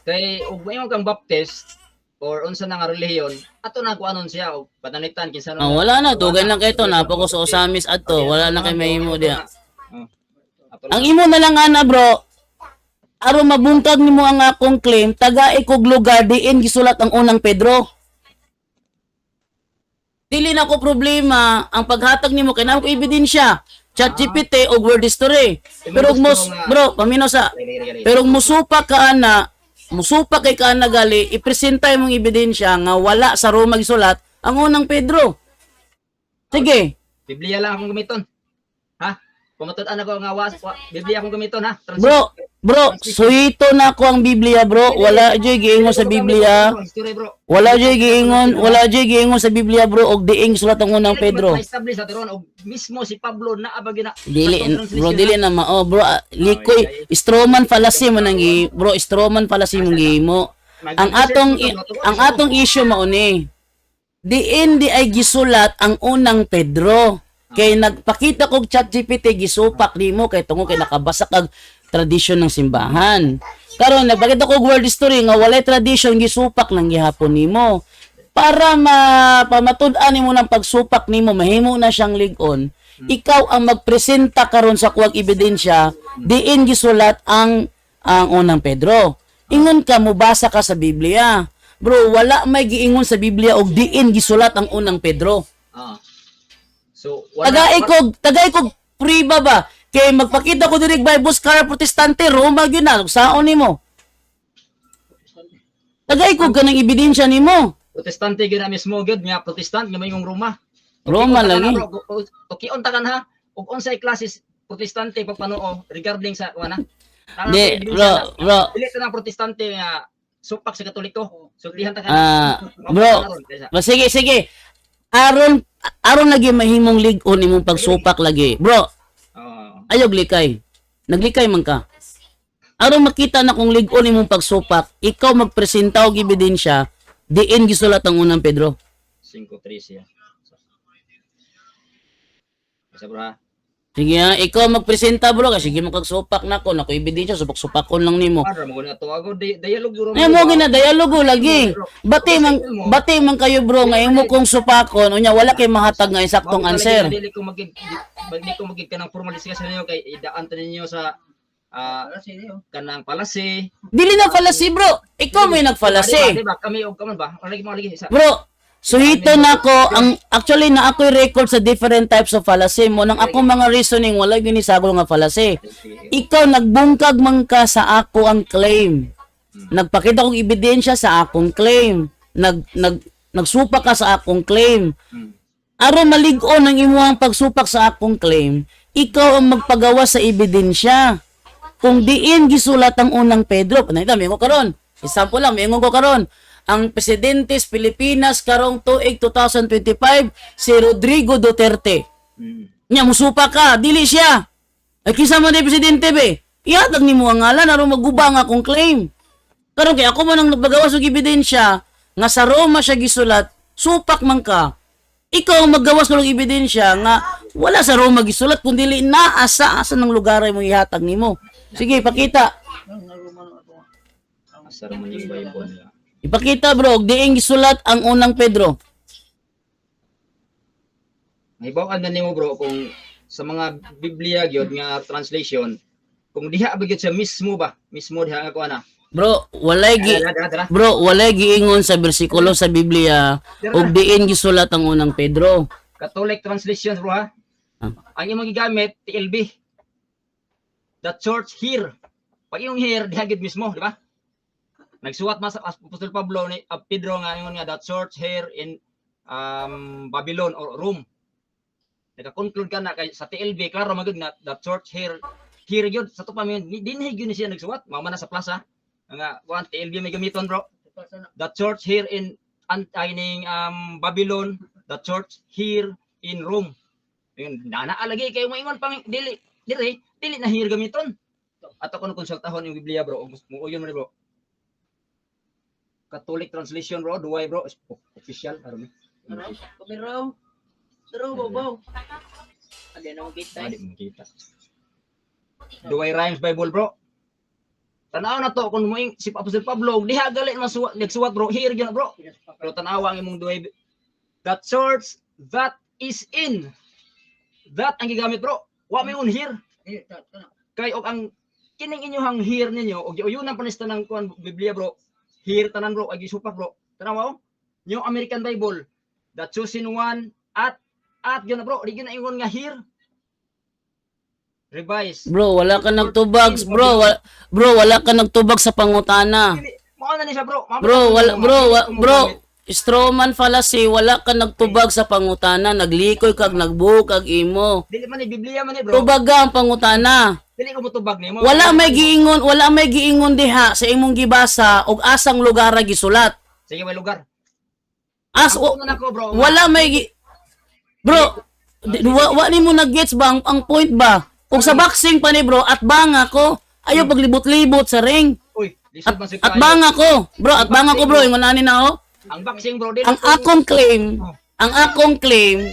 Speaker 5: Kay ug mayon kang Baptist or unsa na nga relihiyon, ato na kuanon siya og pananitan kinsa
Speaker 3: wala na dugay lang kay to napo ko sa Osamis adto. Wala na kay mahimo diya. Ang imo na lang ana bro, aron mabungkag nimo ang akong claim, taga kog lugar diin gisulat ang unang Pedro. Dili na ko problema ang paghatag nimo kay namo ko ebidensya. ChatGPT og word history. Pero bro, paminaw sa. Pero musupak ka ana, musupak kay ka ana gali, ipresenta imong ebidensya nga wala sa Roma gisulat ang unang Pedro. Sige.
Speaker 5: Biblia lang akong gamiton. Ha? Pumatud-an ako nga Biblia akong gamiton ha.
Speaker 3: Bro, suhito na ko ang Biblia bro. Wala joy giingon sa Biblia.
Speaker 5: History bro.
Speaker 3: Wala joy giingon sa Biblia bro og diing sulat ang unang Pedro.
Speaker 5: Establish sa tiron og mismo si Pablo na abagi na.
Speaker 3: Dili na mao bro. Likoy Stroman fallacy mo nang bro, Stroman fallacy mong gihimo. Ang atong issue mao ni. Diin di ay gisulat ang unang Pedro. Kay nagpakita kog ChatGPT gisupak nimo kay tungo kay nakabasa kag tradisyon ng simbahan. Karon nagpakita kog word history nga walay tradisyon gisupak nang gihapon nimo. Para pamatud-an nimo ng pagsupak nimo mahimo na siyang lig-on. Ikaw ang magpresenta karon sa kuwag ebidensya diin gisulat ang unang Pedro. Ingon ka mubasa ka sa Biblia. Bro, wala may giingon sa Biblia og diin gisulat ang unang Pedro.
Speaker 5: So,
Speaker 3: Tagay kog priba ba? Kay magpakita ko diri Bible scholar protestante Roma gyud na saon nimo. Tagay kog kanang ebidensya nimo.
Speaker 5: protestante gyud na mismo gyud nga protestant nga mayong Roma.
Speaker 3: Roma lagi.
Speaker 5: Okay, unta kan ha. Ug unsay klase protestante pagpanuo regarding sa kuana?
Speaker 3: Di, bro.
Speaker 5: Dili ta ng protestante nga supak sa Katoliko. Suglihan ta kan.
Speaker 3: Bro. Sige. Aron lagi mahimong lig-on imong pagsupak lagi. Bro, ayog likay. Naglikay man ka. Aron makita na kung lig-on imong pagsupak, ikaw magpresenta og ebidensya, diin gisulat ang unang Pedro.
Speaker 5: 5:3 siya. Sa bro ha.
Speaker 3: Sige ha, ikaw magpresenta bro, kasi sige magsupak na ko, nako ebidensya, supak-supakon lang nimo.
Speaker 5: Para mo na to ako dialogue bro.
Speaker 3: Mo gina dialogo lagi. Bati man kayo bro nga imo kong supakon, unya wala kay mahatag nga eksaktong answer.
Speaker 5: Dili ko magig kanang formal discussion niyo kay idaan ta ninyo sa kanang palasi.
Speaker 3: Dili na falasi bro. Ikaw may nagfalasi.
Speaker 5: Diba? Kami og kaman ba? Lagi isa.
Speaker 3: Bro, suhito na ko ang actually na ako'y record sa different types of fallacy mo nang akong mga reasoning wala gyud ni sagol nga fallacy. Ikaw nagbungkag man ka sa ako ang claim. Nagpakita kog ebidensya sa akong claim. Nagsupak ka sa akong claim. Aron malig-on ang imong pagsupak sa akong claim, ikaw ang magpagawa sa ebidensya. Kung diin gisulat ang unang Pedro, panayta mingon karon. Example lang, mingon ko karon. Ang presidente sa Pilipinas karong tuig 2025 si Rodrigo Duterte. Nya musupa ka, dili siya. Ay kinsa man di presidente be? Ihatag nimo ang ngalan aron magubang akong claim. Karon kay ako man ang nagpagawa og ebidensya nga sa Roma siya gisulat, supak man ka. ikaw ang maggawas ng ebidensya nga wala sa Roma gisulat kundi naa sa asa ng lugar mo ihatag nimo. Sige, pakita.
Speaker 5: Asa man yung Bible nila.
Speaker 3: Ipakita bro, og diing gisulat ang unang Pedro.
Speaker 5: Mahibaw-an na nimo bro kung sa mga Biblia gyud nga translation kung diha ba gyud siya mismo diha nga kuan na.
Speaker 3: Bro, walay
Speaker 5: Dara.
Speaker 3: Bro, walay giingon sa bersikulo sa Biblia og diin gisulat ang unang Pedro.
Speaker 5: Catholic translation bro ha. Ang imong gigamit TLB. The church here. Pag yung here diha gyud mismo, di ba? Nagsuwat mas Apostol Pablo ni Pedro nga ingon nga the church here in Babylon or Rome. Naka-conclude ka na kay sa TLB klaro magud na the church here gyud sa to pa dinhi gyud ni siya nagsuwat mama na sa plaza nga kuan TLB may gamiton bro. The church here in Babylon, the church here in Rome. Yun naalagi kay mo ingon pang dili na here gamiton. Ato ko konsultahon yung Biblia bro, muuyon mo bro. Catholic translation bro, duway bro, official aron.
Speaker 3: Pero bobo. Adi na
Speaker 5: Kita. Duway Rhymes Bible bro. Tanaw na to kung mo si Apostol Pablo diha gali nagsuwat bro, here gyud bro. Pero tanawa ang imong duway that church that is in. That ang gigamit bro. Wa may on here. Kay og ang kining inyohang here ninyo og giuyunan panista ng kuan Biblia bro. Here tanan bro, agi supak bro. Tanaw New American Bible. The chosen one at gyud na bro, di gyud na ingon nga here. Revise.
Speaker 3: Bro, wala ka nagtubag, bro, wala ka nagtubag sa pangutana.
Speaker 5: Mao na ni siya bro.
Speaker 3: Bro, Strawman fallacy, wala ka nagtubag sa pangutana, naglikoy kag nagbuo kag imo.
Speaker 5: Dili man ni Biblia man ni bro.
Speaker 3: Tubaga ang pangutana.
Speaker 5: Dili ko motubag nimo.
Speaker 3: Wala may giingon diha sa imong gibasa og asang lugar ra gisulat.
Speaker 5: Sige may lugar.
Speaker 3: As
Speaker 5: Ang una ko bro.
Speaker 3: wala may Bro, wa nimo na-gets ba ang point ba? Ug sa boxing pa ni bro, at banga ko, ayaw paglibot-libot sa ring.
Speaker 5: Uy, lisod man si
Speaker 3: At banga ko, bro, ingon ani na oh.
Speaker 5: Ang boxing bro, dili
Speaker 3: Ang akong claim,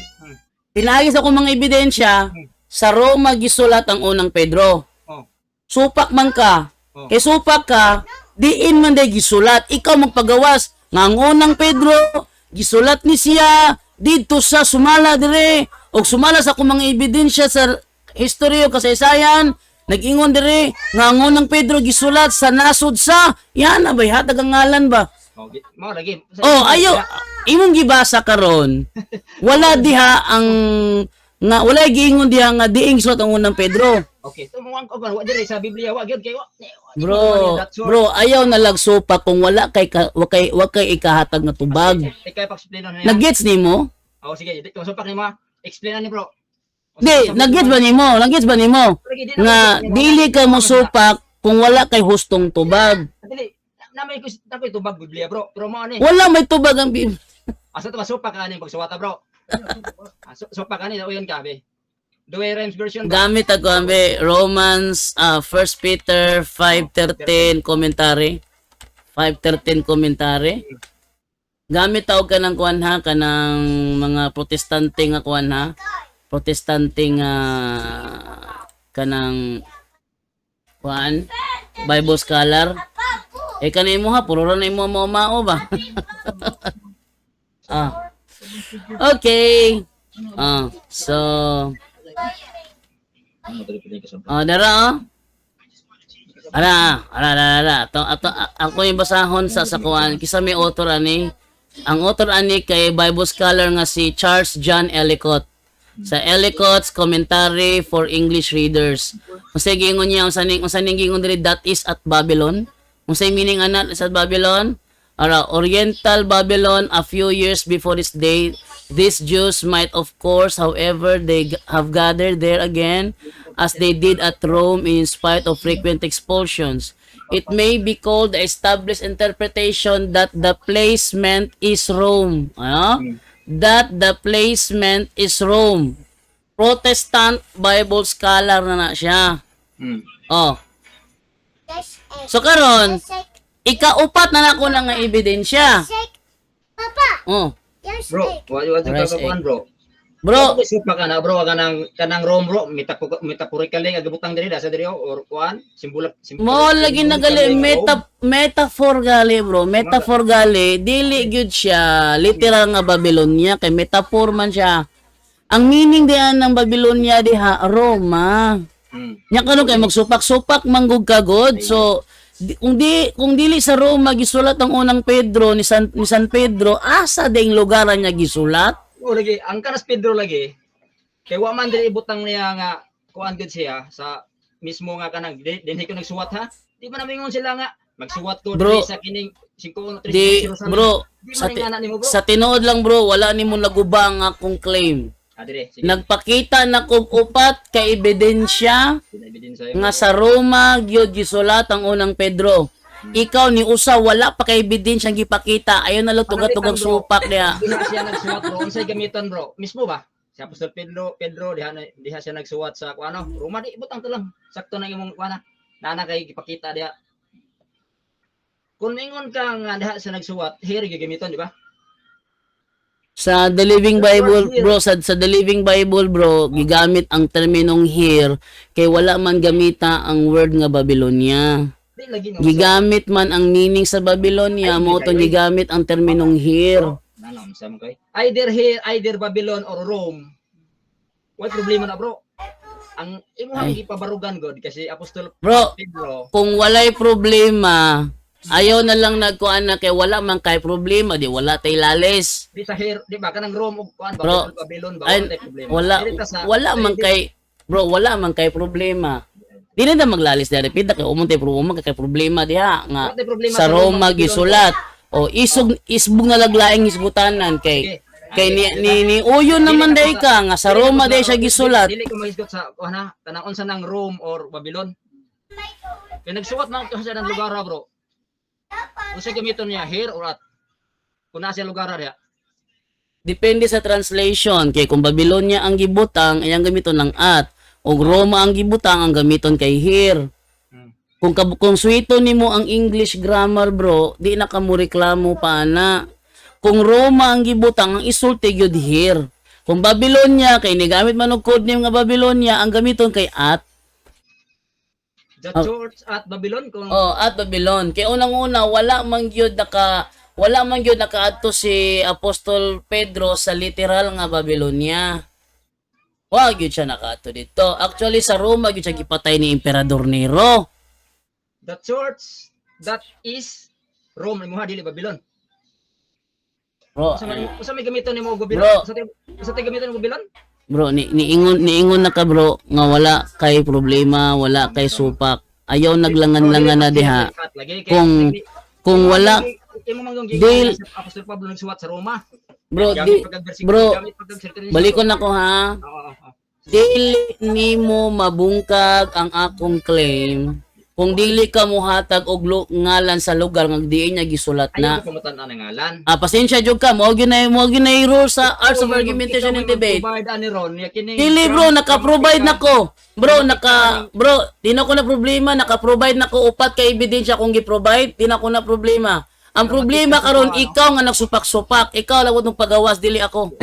Speaker 3: tinagis ako mga ebidensya, sa Roma gisulat ang unang Pedro.
Speaker 5: Oh.
Speaker 3: Supak man ka,
Speaker 5: Oh.
Speaker 3: kay supak ka, diin man day gisulat, ikaw magpagawas, nga ang unang Pedro, gisulat ni siya, dito sa sumala dire, o sumala sa akong mga ebidensya sa history o kasaysayan, nag-ingon dire, nga ang unang Pedro gisulat sa nasod sa, yan na ba, hatag ang ngalan ba?
Speaker 5: Mao lagi.
Speaker 3: Oh, ayo imong gibasa karon. Wala diha ang nga wala giingon diha nga diing suot ang unang Pedro.
Speaker 5: Okay, tumuang ko wa dire sa Biblia wa gyud kay wa.
Speaker 3: Bro, ayaw na lagsupa kung wala kay wa kay ikahatag nga tubag.
Speaker 5: Ikay pa-explain na niya.
Speaker 3: Nagets nimo?
Speaker 5: Oh, sige, supak ni mo. Explain ni bro.
Speaker 3: Di, nagets ba nimo? Nga dili ka mo supak kung wala kay hustong tubag.
Speaker 5: Dili, namay ko tubag Biblia bro. Pero mo ani.
Speaker 3: Wala may tubag ang
Speaker 5: Asa to supak ani pagsuwata bro. Supak ani uyon ka be. Duwe Rhymes version.
Speaker 3: Gamit ako ambe Romans 1 Peter 5:13 commentary. 5:13 commentary. Gamit tawag ka ng kuan ha, kanang mga protestante nga kuan ha. Protestante nga kanang kuan Bible scholar. Eh kanimo ha, puro ra na imo mao ba? Okay. So dara oh. Ara. Ako yung basahon sa kuan kisa may author ani. Ang author ani kay Bible scholar nga si Charles John Ellicott. Sa Ellicott's Commentary for English Readers. Unsay giingon niya unsa ning giingon diri that is at Babylon? Unsay meaning ana sa Babylon? Oriental Babylon a few years before this day. These Jews might of course, however, they have gathered there again as they did at Rome in spite of frequent expulsions. It may be called the established interpretation that the placement is Rome. That the placement is Rome. Protestant Bible scholar na siya. Oh. So karon, ikaupat na nako na nga ebidensya.
Speaker 6: Papa,
Speaker 3: Oh.
Speaker 5: Bro, wala yung
Speaker 3: Rice
Speaker 5: kakakuan, bro.
Speaker 3: Bro,
Speaker 5: Supa ka na, bro. Kanang Rome, bro. Metaphorically, agabutang diri, sa diri, or kuan.
Speaker 3: mo lagi na gali metaphor gali bro, metaphor gali dili gyud siya literal nga Babylonia kay metaphor man siya. Ang meaning diyan ng Babylonia diha Roma. Nya karon kay magsupak-supak manggug kagod. So kung dili sa Roma gisulat ang unang Pedro ni San Pedro, asa ding lugaran niya gisulat?
Speaker 5: O, lagi, ang kanas Pedro lagi, kay wa man diri ibutang niya nga, kuan gud siya, sa mismo nga kanang, dinhi ko nagsuwat ha? Di ba namingon sila nga, magsuwat ko
Speaker 3: Bro,
Speaker 5: diri sa kining 5
Speaker 3: Di bro,
Speaker 5: Di
Speaker 3: sa,
Speaker 5: man ingana nimo, bro.
Speaker 3: sa tinuod lang bro, wala nimo naguba ang akong claim.
Speaker 5: Dire, sige.
Speaker 3: Nagpakita na kog upat ka ebidensya
Speaker 5: Ebidence sa'yo.
Speaker 3: nga sa Roma gyud gisulat ang unang Pedro. Ikaw ni usa wala pa kay ebidensya gipakita. Ayon na lang tugatugag supak niya.
Speaker 5: Diha siya nagsuwat, bro. Unsay gamiton, bro? Mismo ba? Si Apostol Pedro diha siya nagsuwat sa kuano. Roma di butang to lang. Sakto na imong kuana. Nana kay gipakita diha. Kung ingon ka nga diha siya nagsuwat, here gigamiton, di ba?
Speaker 3: Sa The Living Bible bro, sa The Living Bible bro, gigamit ang terminong here kay wala man gamita ang word nga Babylonia.
Speaker 5: Di lagi no.
Speaker 3: Gigamit man ang meaning sa Babylonia, mo to gigamit ang terminong here.
Speaker 5: Nanom sa kay. Either here, either Babylon or Rome. What problema na, bro? Ang imuhang gipabarugan god kasi Apostol
Speaker 3: Bro,
Speaker 5: Pedro.
Speaker 3: kung walay problema, ayaw na lang nagkuan na kay wala man kay problema, di wala tay lalis.
Speaker 5: Di sa here, di ba kanang Rome ug kuan
Speaker 3: Bro,
Speaker 5: Babylon ba
Speaker 3: ay,
Speaker 5: wala problema.
Speaker 3: wala man kay bro, wala man kay problema. Di na maglalis dere pida kay umontay problema diha nga
Speaker 5: Wala problema
Speaker 3: sa
Speaker 5: sa
Speaker 3: Roma
Speaker 5: Roma,
Speaker 3: gisulat. O isbog na laglaing isbutanan kay ni uyo naman day ka nga sa Roma day siya gisulat.
Speaker 5: Dili ko mahisgot sa kuana kanang unsa nang Rome or Babylon. Kay nagsuwat man to sa nang lugar, bro. Unsa gamiton niya, here or at? Kung nasa lugar diha.
Speaker 3: Depende sa translation kay kung Babylonia ang gibutang ayang gamiton ng at o Roma ang gibutang ang gamiton kay here. Kung suwito nimo ang English grammar bro, di na ka mo reklamo pa na. Kung Roma ang gibutang ang isulti gyud here. Kung Babylonia kay ni gamit man og code name nga Babylonia ang gamiton kay at.
Speaker 5: The church at Babylon kung
Speaker 3: At Babylon. Kay unang-una wala man gyud nakaadto si Apostol Pedro sa literal nga Babylonia. Wag gyud siya nakaadto dito. Actually sa Roma gyud siya gipatay ni Emperador Nero.
Speaker 5: the church that is Rome imuha dili Babylon.
Speaker 3: Bro,
Speaker 5: Usa may gamiton nimo og Babylon?
Speaker 3: Bro.
Speaker 5: Usa tay gamiton og Babylon?
Speaker 3: bro niingon na ka bro nga wala kay problema, wala kay supak. Ayaw naglangan-langan na diha. Kung wala
Speaker 5: imo manggong
Speaker 3: Dil-
Speaker 5: Apostol Pablo nagsuwat sa Roma.
Speaker 3: bro balikon nako ha. Dili nimo mabungkag ang akong claim kung dili ka mohatag og ngalan sa lugar nga diin niya gisulat
Speaker 5: Na
Speaker 3: na.
Speaker 5: kumutan ang ngalan.
Speaker 3: Pasensya jud ka mo ginay rule sa Arts of Argumentation and Debate. Dili bro, naka-provide nako. Bro, di na ko na problema, naka-provide nako upat ka ebidensya kung gi-provide, di na ko na problema. Ang problema karon ikaw nga nagsupak-supak, ikaw lawod ng pagawas dili ako.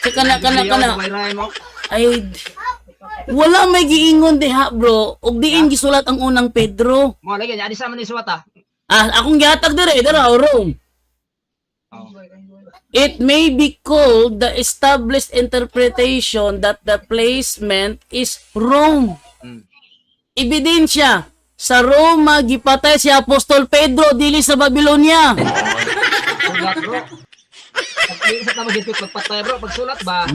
Speaker 3: Kana. Ay, wala may giingon diha bro, ug diin gisulat ang unang Pedro.
Speaker 5: Mo lagi nya di sa man ni suwat ah.
Speaker 3: Akong gihatag dire Rome. It may be called the established interpretation that the placement is Rome. Ebidensya, sa Roma gipatay si Apostol Pedro dili sa Babylonia.
Speaker 5: Sulat bro. Pag sa tama gid pagpatay bro, pagsulat ba?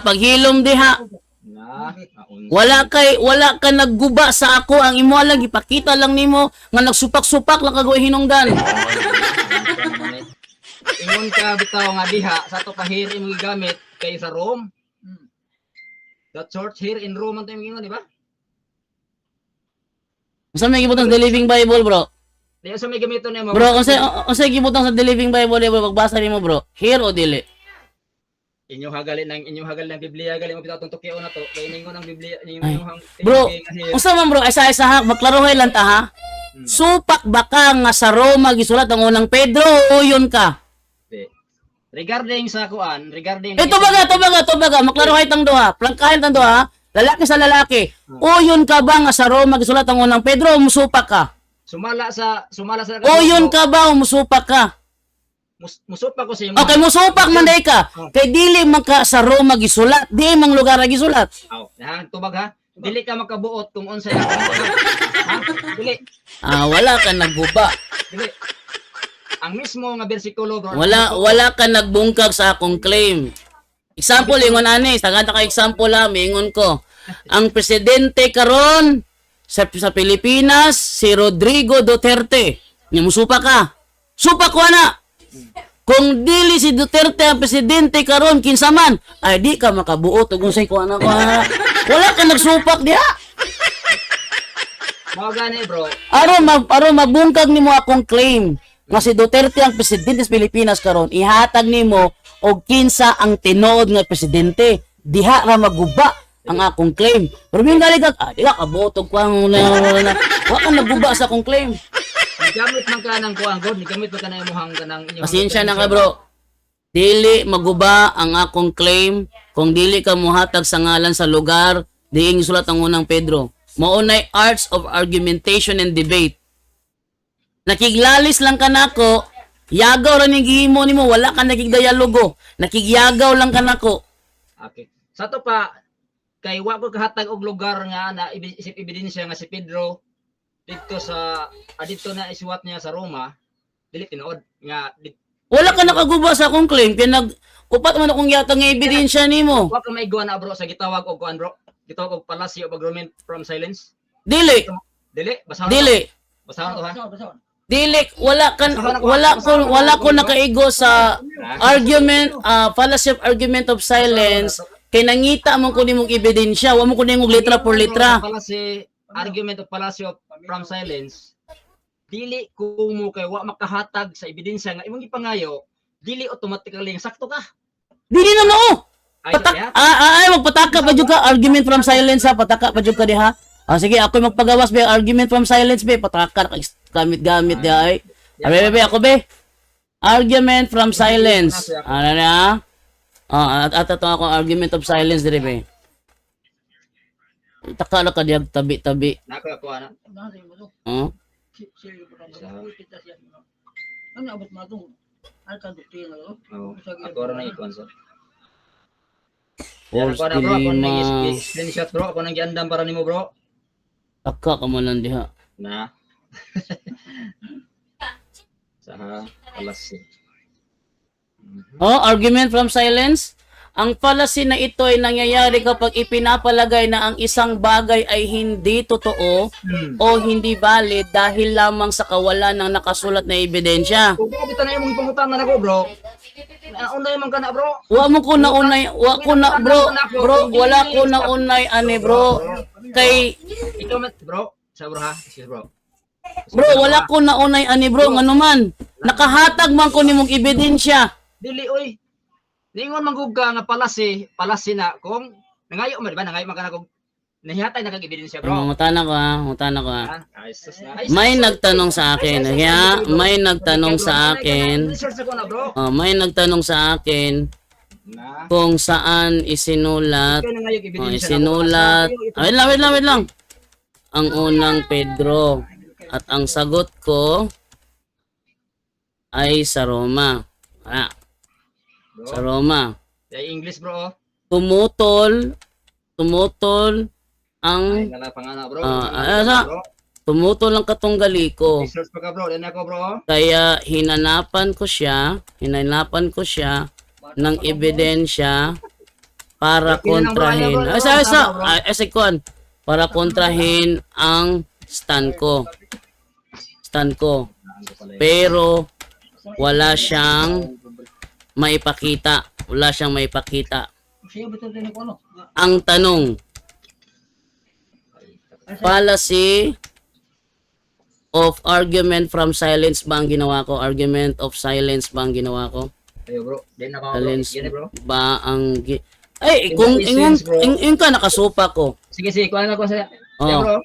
Speaker 3: Paghilom diha. Wala ka nagguba sa ako, ang imo lang ipakita lang nimo nga nagsupak-supak lang kagaway hinungdan.
Speaker 5: Ingon ka bitaw nga diha sa to kahir imong gigamit kay sa Rome. The church here in Rome ang ingon, di ba?
Speaker 3: Unsa may gibutang sa The Living Bible, bro?
Speaker 5: Di sa may gamiton nimo.
Speaker 3: Bro, unsa gibutang sa The Living Bible, bro? Pagbasa nimo, bro. Here o dili?
Speaker 5: Inyong hagalin ng Biblia galing mo bitaw tong Tokyo na to. Kay ningon ang Biblia
Speaker 3: Ay.
Speaker 5: inyong
Speaker 3: Bro, unsa man bro? Isa-isa ha, maklarohay lang ta ha. Supak ba ka nga sa Roma gisulat ang unang Pedro o yun ka?
Speaker 5: Regarding sa kuan, regarding
Speaker 3: Ito baga, maklaruhay tang duha, plangkahin tang duha, lalaki sa lalaki. O yun ka ba nga sa Roma gisulat ang unang Pedro o musupak ka?
Speaker 5: sumala sa
Speaker 3: O yun ka ba o musupak ka?
Speaker 5: musupa ko sa imo.
Speaker 3: Okay, musupak man day ka. Kay dili man ka sa Roma gisulat, di mang lugar na gisulat.
Speaker 5: Ha, tubag ha. Dili ka makabuot kung unsay ha. Dili.
Speaker 3: Wala ka nagguba.
Speaker 5: Dili. Ang mismo nga bersikulo bro.
Speaker 3: Wala ka nagbungkag sa akong claim. Example, ingon ani, tagada ka example lang, ingon ko. Ang presidente karon sa Pilipinas, si Rodrigo Duterte. Nya musupa ka. Supa ko na. Kung dili si Duterte ang presidente karon kinsa man, ay di ka makabuot ug unsay ko ana ko. Wala ka nagsupak diha.
Speaker 5: Mao gani bro.
Speaker 3: Aron mabungkag nimo akong claim nga si Duterte ang presidente sa Pilipinas karon, ihatag nimo og kinsa ang tinuod nga presidente. Diha ra maguba ang akong claim. Pero yung galigag, di ka kabotog ko ang wala ka naguba sa akong claim.
Speaker 5: Gamit man ka ng kuan god, gamit man ka na imong kanang inyong.
Speaker 3: Pasensya na ka bro. Dili maguba ang akong claim kung dili ka muhatag sa ngalan sa lugar diing sulat ang unang Pedro. Maunay arts of argumentation and debate. Nakiglalis lang ka nako, yagaw ra ning gihimo nimo, wala ka nakigdialogo. Nakigyagaw lang ka nako.
Speaker 5: Okay. Sa to pa kay wa ko kahatag og lugar nga na isip ebidensya nga si Pedro dito na isuwat niya sa Roma, dili tinuod nga
Speaker 3: Wala ka nakaguba sa akong claim kaya upat man akong yatang nga ebidensya nimo.
Speaker 5: wa ka maigwa na bro sa gitawag og kuan bro. Gitawag og Palacio of Agreement from Silence.
Speaker 3: Dili.
Speaker 5: Dili, basahan.
Speaker 3: Dili.
Speaker 5: Basahan to ha.
Speaker 3: Dili, wala ko nakaigo sa argument, fallacy of argument of silence, kay nangita mo ko nimong ebidensya, wa mo ko nimong letra por letra.
Speaker 5: Argument of Palacio from Silence, dili ko mo kay wa makahatag sa ebidensya nga imong ipangayo, dili automatically sakto ka.
Speaker 3: Dili na no.
Speaker 5: Ay,
Speaker 3: Magpataka pa jud ka argument from silence ha, pataka pa jud ka diha. Sige, ako magpagawas be argument from silence be, pataka gamit-gamit diha ay. Be ako be. Argument from silence. Ano na? Ato ako argument of silence dire be. Taka na ka diha tabi-tabi.
Speaker 5: Nako ako ana. Ako ra na ikon so. Ako na bro, ako nang screenshot bro, ako nang giandam para nimo bro.
Speaker 3: Taka ka man lang diha.
Speaker 5: Na. Sa Palacio.
Speaker 3: Argument from silence. Ang fallacy na ito ay nangyayari kapag ipinapalagay na ang isang bagay ay hindi totoo o hindi valid dahil lamang sa kawalan ng nakasulat na ebidensya.
Speaker 5: Kung bito na imong ipangutan na nako bro. Unay man kana bro.
Speaker 3: Wala ko na unay ani bro. Kay
Speaker 5: Ikaw bro, sa bro ha, excuse bro.
Speaker 3: bro, wala ko na unay ani bro, ngano man. Nakahatag man ko nimong ebidensya.
Speaker 5: Dili oy. Ningon manggug ka nga palasi na kung nangayo man ba nangayo man kana kog nahihatay na kag ebidensya bro.
Speaker 3: Mutana ko ha.
Speaker 5: Ay sus na.
Speaker 3: May nagtanong sa akin, may nagtanong sa akin.
Speaker 5: Research ako na bro.
Speaker 3: May nagtanong sa akin
Speaker 5: Na.
Speaker 3: kung saan isinulat.
Speaker 5: Ikaw nangayo ebidensya.
Speaker 3: Isinulat. Wait lang. Ang unang Pedro. At ang sagot ko ay sa Roma. Sa Roma.
Speaker 5: Ay English bro.
Speaker 3: Tumutol ang
Speaker 5: Ay nala pangana bro.
Speaker 3: tumutol ang katunggali ko.
Speaker 5: Research pa ka bro, din ako bro.
Speaker 3: Kaya hinanapan ko siya ng ebidensya para kontrahin. Para kontrahin ang stand ko. Pero wala siyang maipakita. Ang tanong, fallacy of argument from silence ba ang ginawa ko? Argument of silence ba ang ginawa ko?
Speaker 5: Ayo bro, din ako bro.
Speaker 3: Silence
Speaker 5: Yan bro.
Speaker 3: ba ang kung ingon ka nakasupa ko.
Speaker 5: Sige, kuha na ko sa.
Speaker 3: Oh.
Speaker 5: Yeah, bro.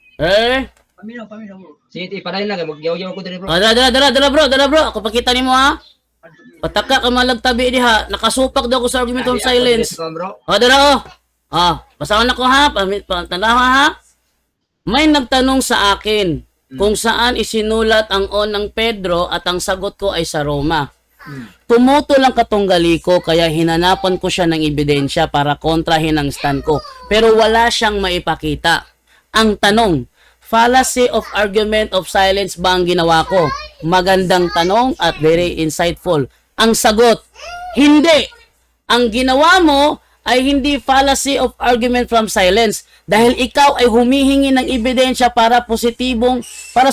Speaker 5: Sige, ipadayon lang. Mag-yaw-yaw ko din bro.
Speaker 3: Oh, dala bro. Ako pakita nimo ha. Pataka ka malagtabi diha. Nakasupak daw ko sa argument of silence.
Speaker 5: Bro.
Speaker 3: O, dala oh. Basahan ako ha. Tanawa ha. May nagtanong sa akin kung saan isinulat ang on ng Pedro at ang sagot ko ay sa Roma. Tumutol ang katunggali ko kaya hinanapan ko siya ng ebidensya para kontrahin ang stand ko. Pero wala siyang maipakita. Ang tanong, fallacy of argument of silence ba ang ginawa ko? Magandang tanong at very insightful. Ang sagot, hindi. Ang ginawa mo ay hindi fallacy of argument from silence dahil ikaw ay humihingi ng ebidensya para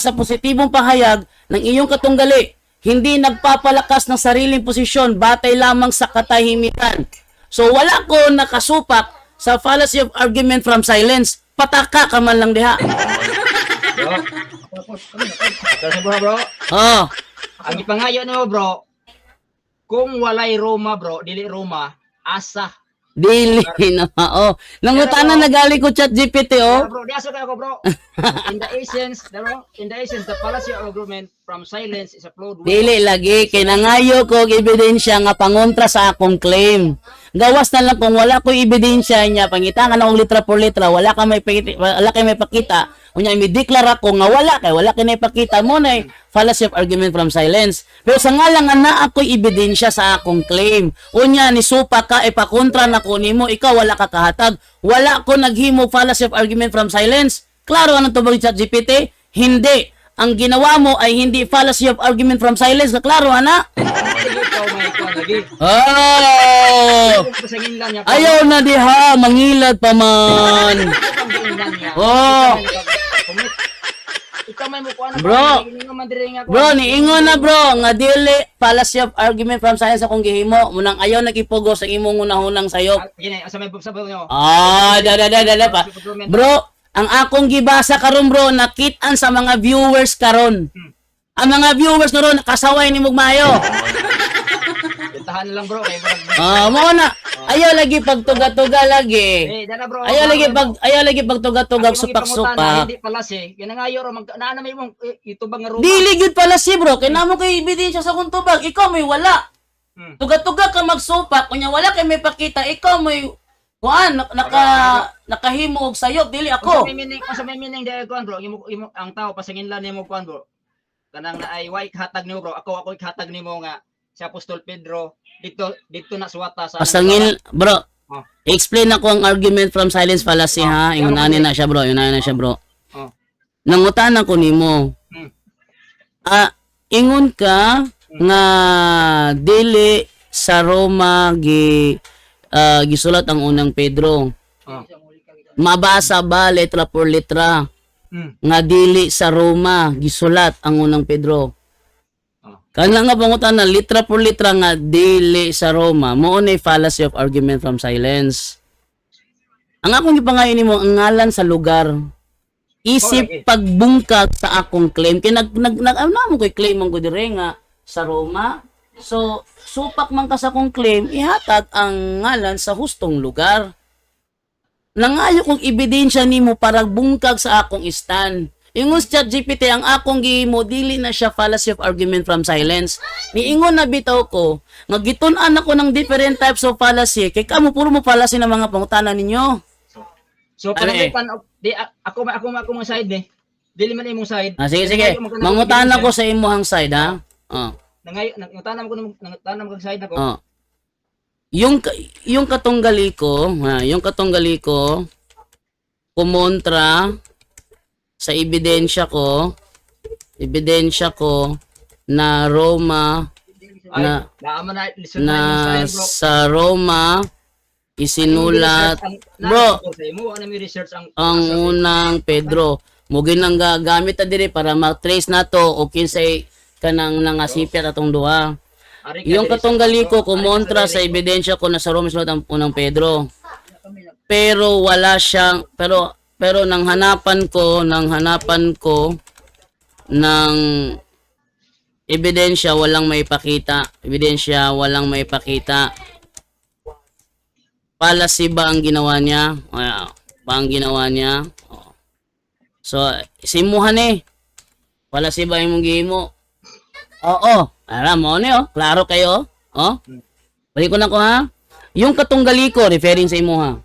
Speaker 3: sa positibong pahayag ng iyong katunggali. Hindi nagpapalakas ng sariling posisyon batay lamang sa katahimikan. So wala ko nakasupak sa fallacy of argument from silence. Pataka ka man lang diha.
Speaker 5: Bro. Kasi bro.
Speaker 3: Oh.
Speaker 5: Ang ipangayo nimo bro, kung walay Roma bro, dili Roma, asa.
Speaker 3: Dili na oh. Nangutana nagali ko chat GPT oh.
Speaker 5: Bro, di asa ka ako bro. In the essence, the fallacy of argument from silence is a flawed way.
Speaker 3: Dili lagi kay nangayo ko og ebidensya nga pangontra sa akong claim. Gawas na lang kung wala ko ebidensya niya pangitangan akong litra por litra, wala kay may pakita. Unya mi-declare ako nga wala kay may pakita mo na fallacy of argument from silence. Pero sa ngalan nga naa ako'y ebidensya sa akong claim. Unya ni supa ka ipakontra na ko nimo, ikaw wala ka kahatag. Wala ko naghimo fallacy of argument from silence. Klaro anong tubag chat GPT? Hindi. Ang ginawa mo ay hindi fallacy of argument from silence. Klaro ana?
Speaker 5: Ikaw may kuan lagi.
Speaker 3: Oh!
Speaker 5: Pasangin lang niya.
Speaker 3: Ayaw na diha, mangilad pa man. Oh.
Speaker 5: Ikaw may mukuha na
Speaker 3: Bro.
Speaker 5: Bro,
Speaker 3: Bro, niingon na bro, nga dili fallacy of argument from silence akong gihimo. Munang ayaw nagipugo sa imong unahunang sayop.
Speaker 5: Gini, asa may sabaw nyo.
Speaker 3: Dada pa. Bro, ang akong gibasa karon bro, nakit-an sa mga viewers karon. Ang mga viewers karon nakasaway ni Mugmayo.
Speaker 5: Tahan lang bro, kay bro.
Speaker 3: Mo na. Ayaw lagi pagtuga-tuga lagi.
Speaker 5: Dada bro.
Speaker 3: Ayaw lagi pagtuga-tuga supak-supak.
Speaker 5: Hindi pala si, kinangayo ro na may mong itubang nga Roma.
Speaker 3: Dili gyud pala si bro, kay namo kay ebidensya sa kung tubag, ikaw may wala. Tuga-tuga ka magsupak, kunya wala kay may pakita, ikaw may kuan nakahimo og sayop dili ako.
Speaker 5: Sa may meaning dai kuan bro, imo ang tao pasangin lang nimo kuan bro. Kanang na ay white hatag nimo bro, ako hatag nimo nga si Apostol Pedro dito na suwata sa
Speaker 3: Pasangil bro. Explain ako ang argument from silence fallacy ha. Ingunanin na siya bro, Nangutan ako nimo. Ingon ka nga dili sa Roma gisulat ang unang Pedro. Mabasa ba letra por letra nga dili sa Roma gisulat ang unang Pedro. Kana nga pangutan na litra por litra nga dili sa Roma, mo na fallacy of argument from silence. Ang akong gipangayon nimo ang ngalan sa lugar. Isip pagbungkag sa akong claim kay mo koy claim mo dire nga sa Roma. So supak man ka sa akong claim, ihatag ang ngalan sa hustong lugar. Nangayo kong ebidensya nimo para bungkag sa akong stand. Ingon sa GPT ang akong gihimo dili na siya fallacy of argument from silence. Niingon na bitaw ko nga gitun-an ako ng different types of fallacy kay kamo puro mo fallacy ng mga pangutanan ninyo.
Speaker 5: So pero ako mga side ni. Dili man imong side.
Speaker 3: Sige. Mangutanan ko sa imong side ha.
Speaker 5: Nangutanam ko side nako.
Speaker 3: Yung katunggali ko, kumontra sa ebidensya ko na Roma na sa Roma isinulat bro ang unang Pedro mo ginang gagamit ta diri para ma-trace nato o kinsay kanang nangasipyat atong duha. Yung katunggali ko kumontra sa ebidensya ko na sa Roma isinulat ang unang Pedro, pero wala siyang pero nang hanapan ko ng ebidensya walang maipakita. Fallacy ba ang ginawa niya? So, simuhan wala si ba yung gihimo? Oo. Alam mo klaro kayo. Balik ko na ko ha. Yung katunggali ko, referring sa imo ha.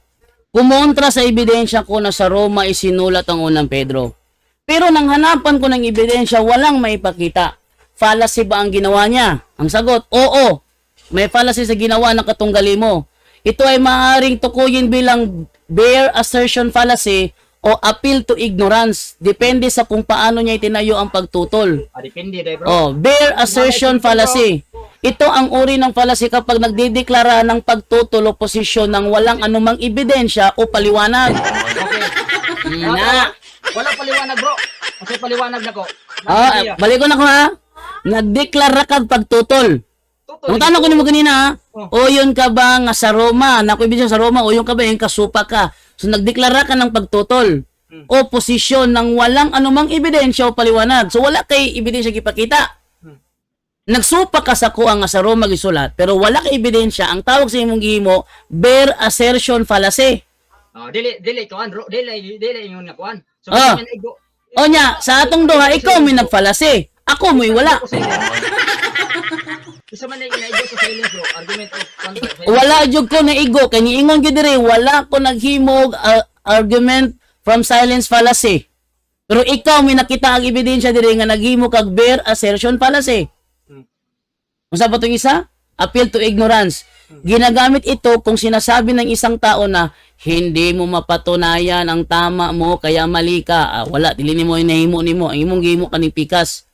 Speaker 3: Kumontra sa ebidensya ko na sa Roma isinulat ang unang Pedro. Pero nang hanapan ko ng ebidensya, walang maipakita. Fallacy ba ang ginawa niya? Ang sagot, oo. May fallacy sa ginawa ng katunggali mo. Ito ay maaaring tukuyin bilang bare assertion fallacy o appeal to ignorance. Depende sa kung paano niya itinayo ang pagtutol.
Speaker 5: Depende dai bro.
Speaker 3: Bare assertion fallacy. Ito ang uri ng fallacy kapag nagdideklara ng pagtutol o posisyon ng walang anumang ebidensya o paliwanag.
Speaker 5: Okay.
Speaker 3: Na.
Speaker 5: Wala paliwanag bro. Kasi paliwanag na ko.
Speaker 3: Balik ko na ko ha. Nagdeklara kag pagtutol. Ang tanong ko nimo kanina ha. O yun ka ba nga sa Roma? Naku ebidensya sa Roma o yun ka ba yung kasupa ka? So nagdeklara ka ng pagtutol o posisyon ng walang anumang ebidensya o paliwanag. So wala kay ebidensya gipakita. Nagsupa ka sa kuha nga sa Roma gisulat pero wala kay ebidensya. Ang tawag sa imong gihimo bare assertion fallacy.
Speaker 5: Dili kuan bro. Dili ingon nga kuan. So
Speaker 3: O nya sa atong duha ikaw may nagfallacy. Ako mo'y wala.
Speaker 5: Isa man na inaigo sa silence bro. Argument of contract.
Speaker 3: Wala jud ko na igo kay niingon gyud diri wala ko naghimog argument from silence fallacy. Pero ikaw may nakita ang ebidensya diri nga naghimo kag bare assertion fallacy. Unsa pa tong isa? Appeal to ignorance. Ginagamit ito kung sinasabi ng isang tao na hindi mo mapatunayan ang tama mo kaya mali ka. Wala dili nimo inahimo nimo ang imong gihimo kaning pikas.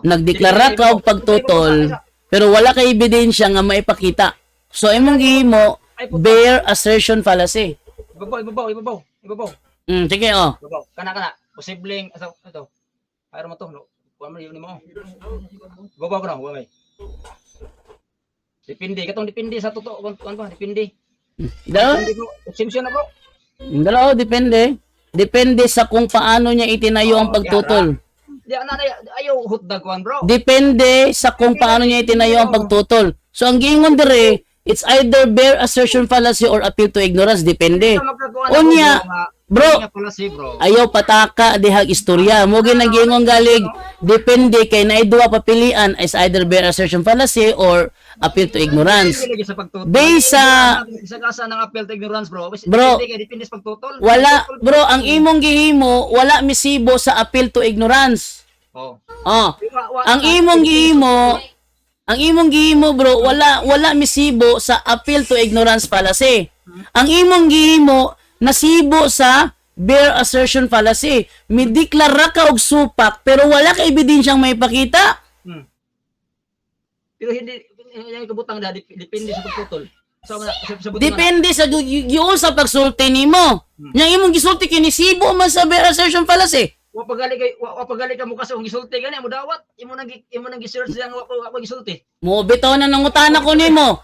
Speaker 3: Nagdeklara ka og pagtutol pero wala kay ebidensya nga maipakita. So imong gihimo bare assertion fallacy.
Speaker 5: Ibabaw.
Speaker 3: Sige
Speaker 5: Ibabaw. Kana. Posibleng ito. Ayro mo to. Kuan mo yun mo. Ibabaw ko na, wala. Depende sa totoo kuan ba? Depende. Exception na bro.
Speaker 3: Dalaw depende. Depende sa kung paano niya itinayo ang pagtutol.
Speaker 5: Di ana ayaw hutdag kuan bro.
Speaker 3: Depende sa kung paano niya itinayo ang pagtutol. So ang giingon dire, it's either bare assertion fallacy or appeal to ignorance, depende. Unya, bro, ayaw pataka dihag istorya. Mo ginang giingon galig, depende kay naay duha papilian is either bare assertion fallacy or appeal to ignorance. Based sa
Speaker 5: kasa ng appeal to ignorance bro. Depende sa pagtutol.
Speaker 3: Wala, bro, ang imong gihimo wala misibo sa appeal to ignorance. Ang imong gihimo bro, wala misibo sa appeal to ignorance fallacy. Ang imong gihimo nasibo sa bare assertion fallacy. Mideklara ka og supak pero wala ka ebidensyang maipakita.
Speaker 5: Pero hindi yung kabutang depende sa pagtutol.
Speaker 3: Depende sa giun sa pagsulti nimo. Nya imong gisulti kini sibo man sa bare assertion fallacy.
Speaker 5: Wa pagali ka mo kasi ang gisulti gani mo dawat imo nang gi-search yang wa gisulti.
Speaker 3: Mo bitaw na nangutana ko nimo.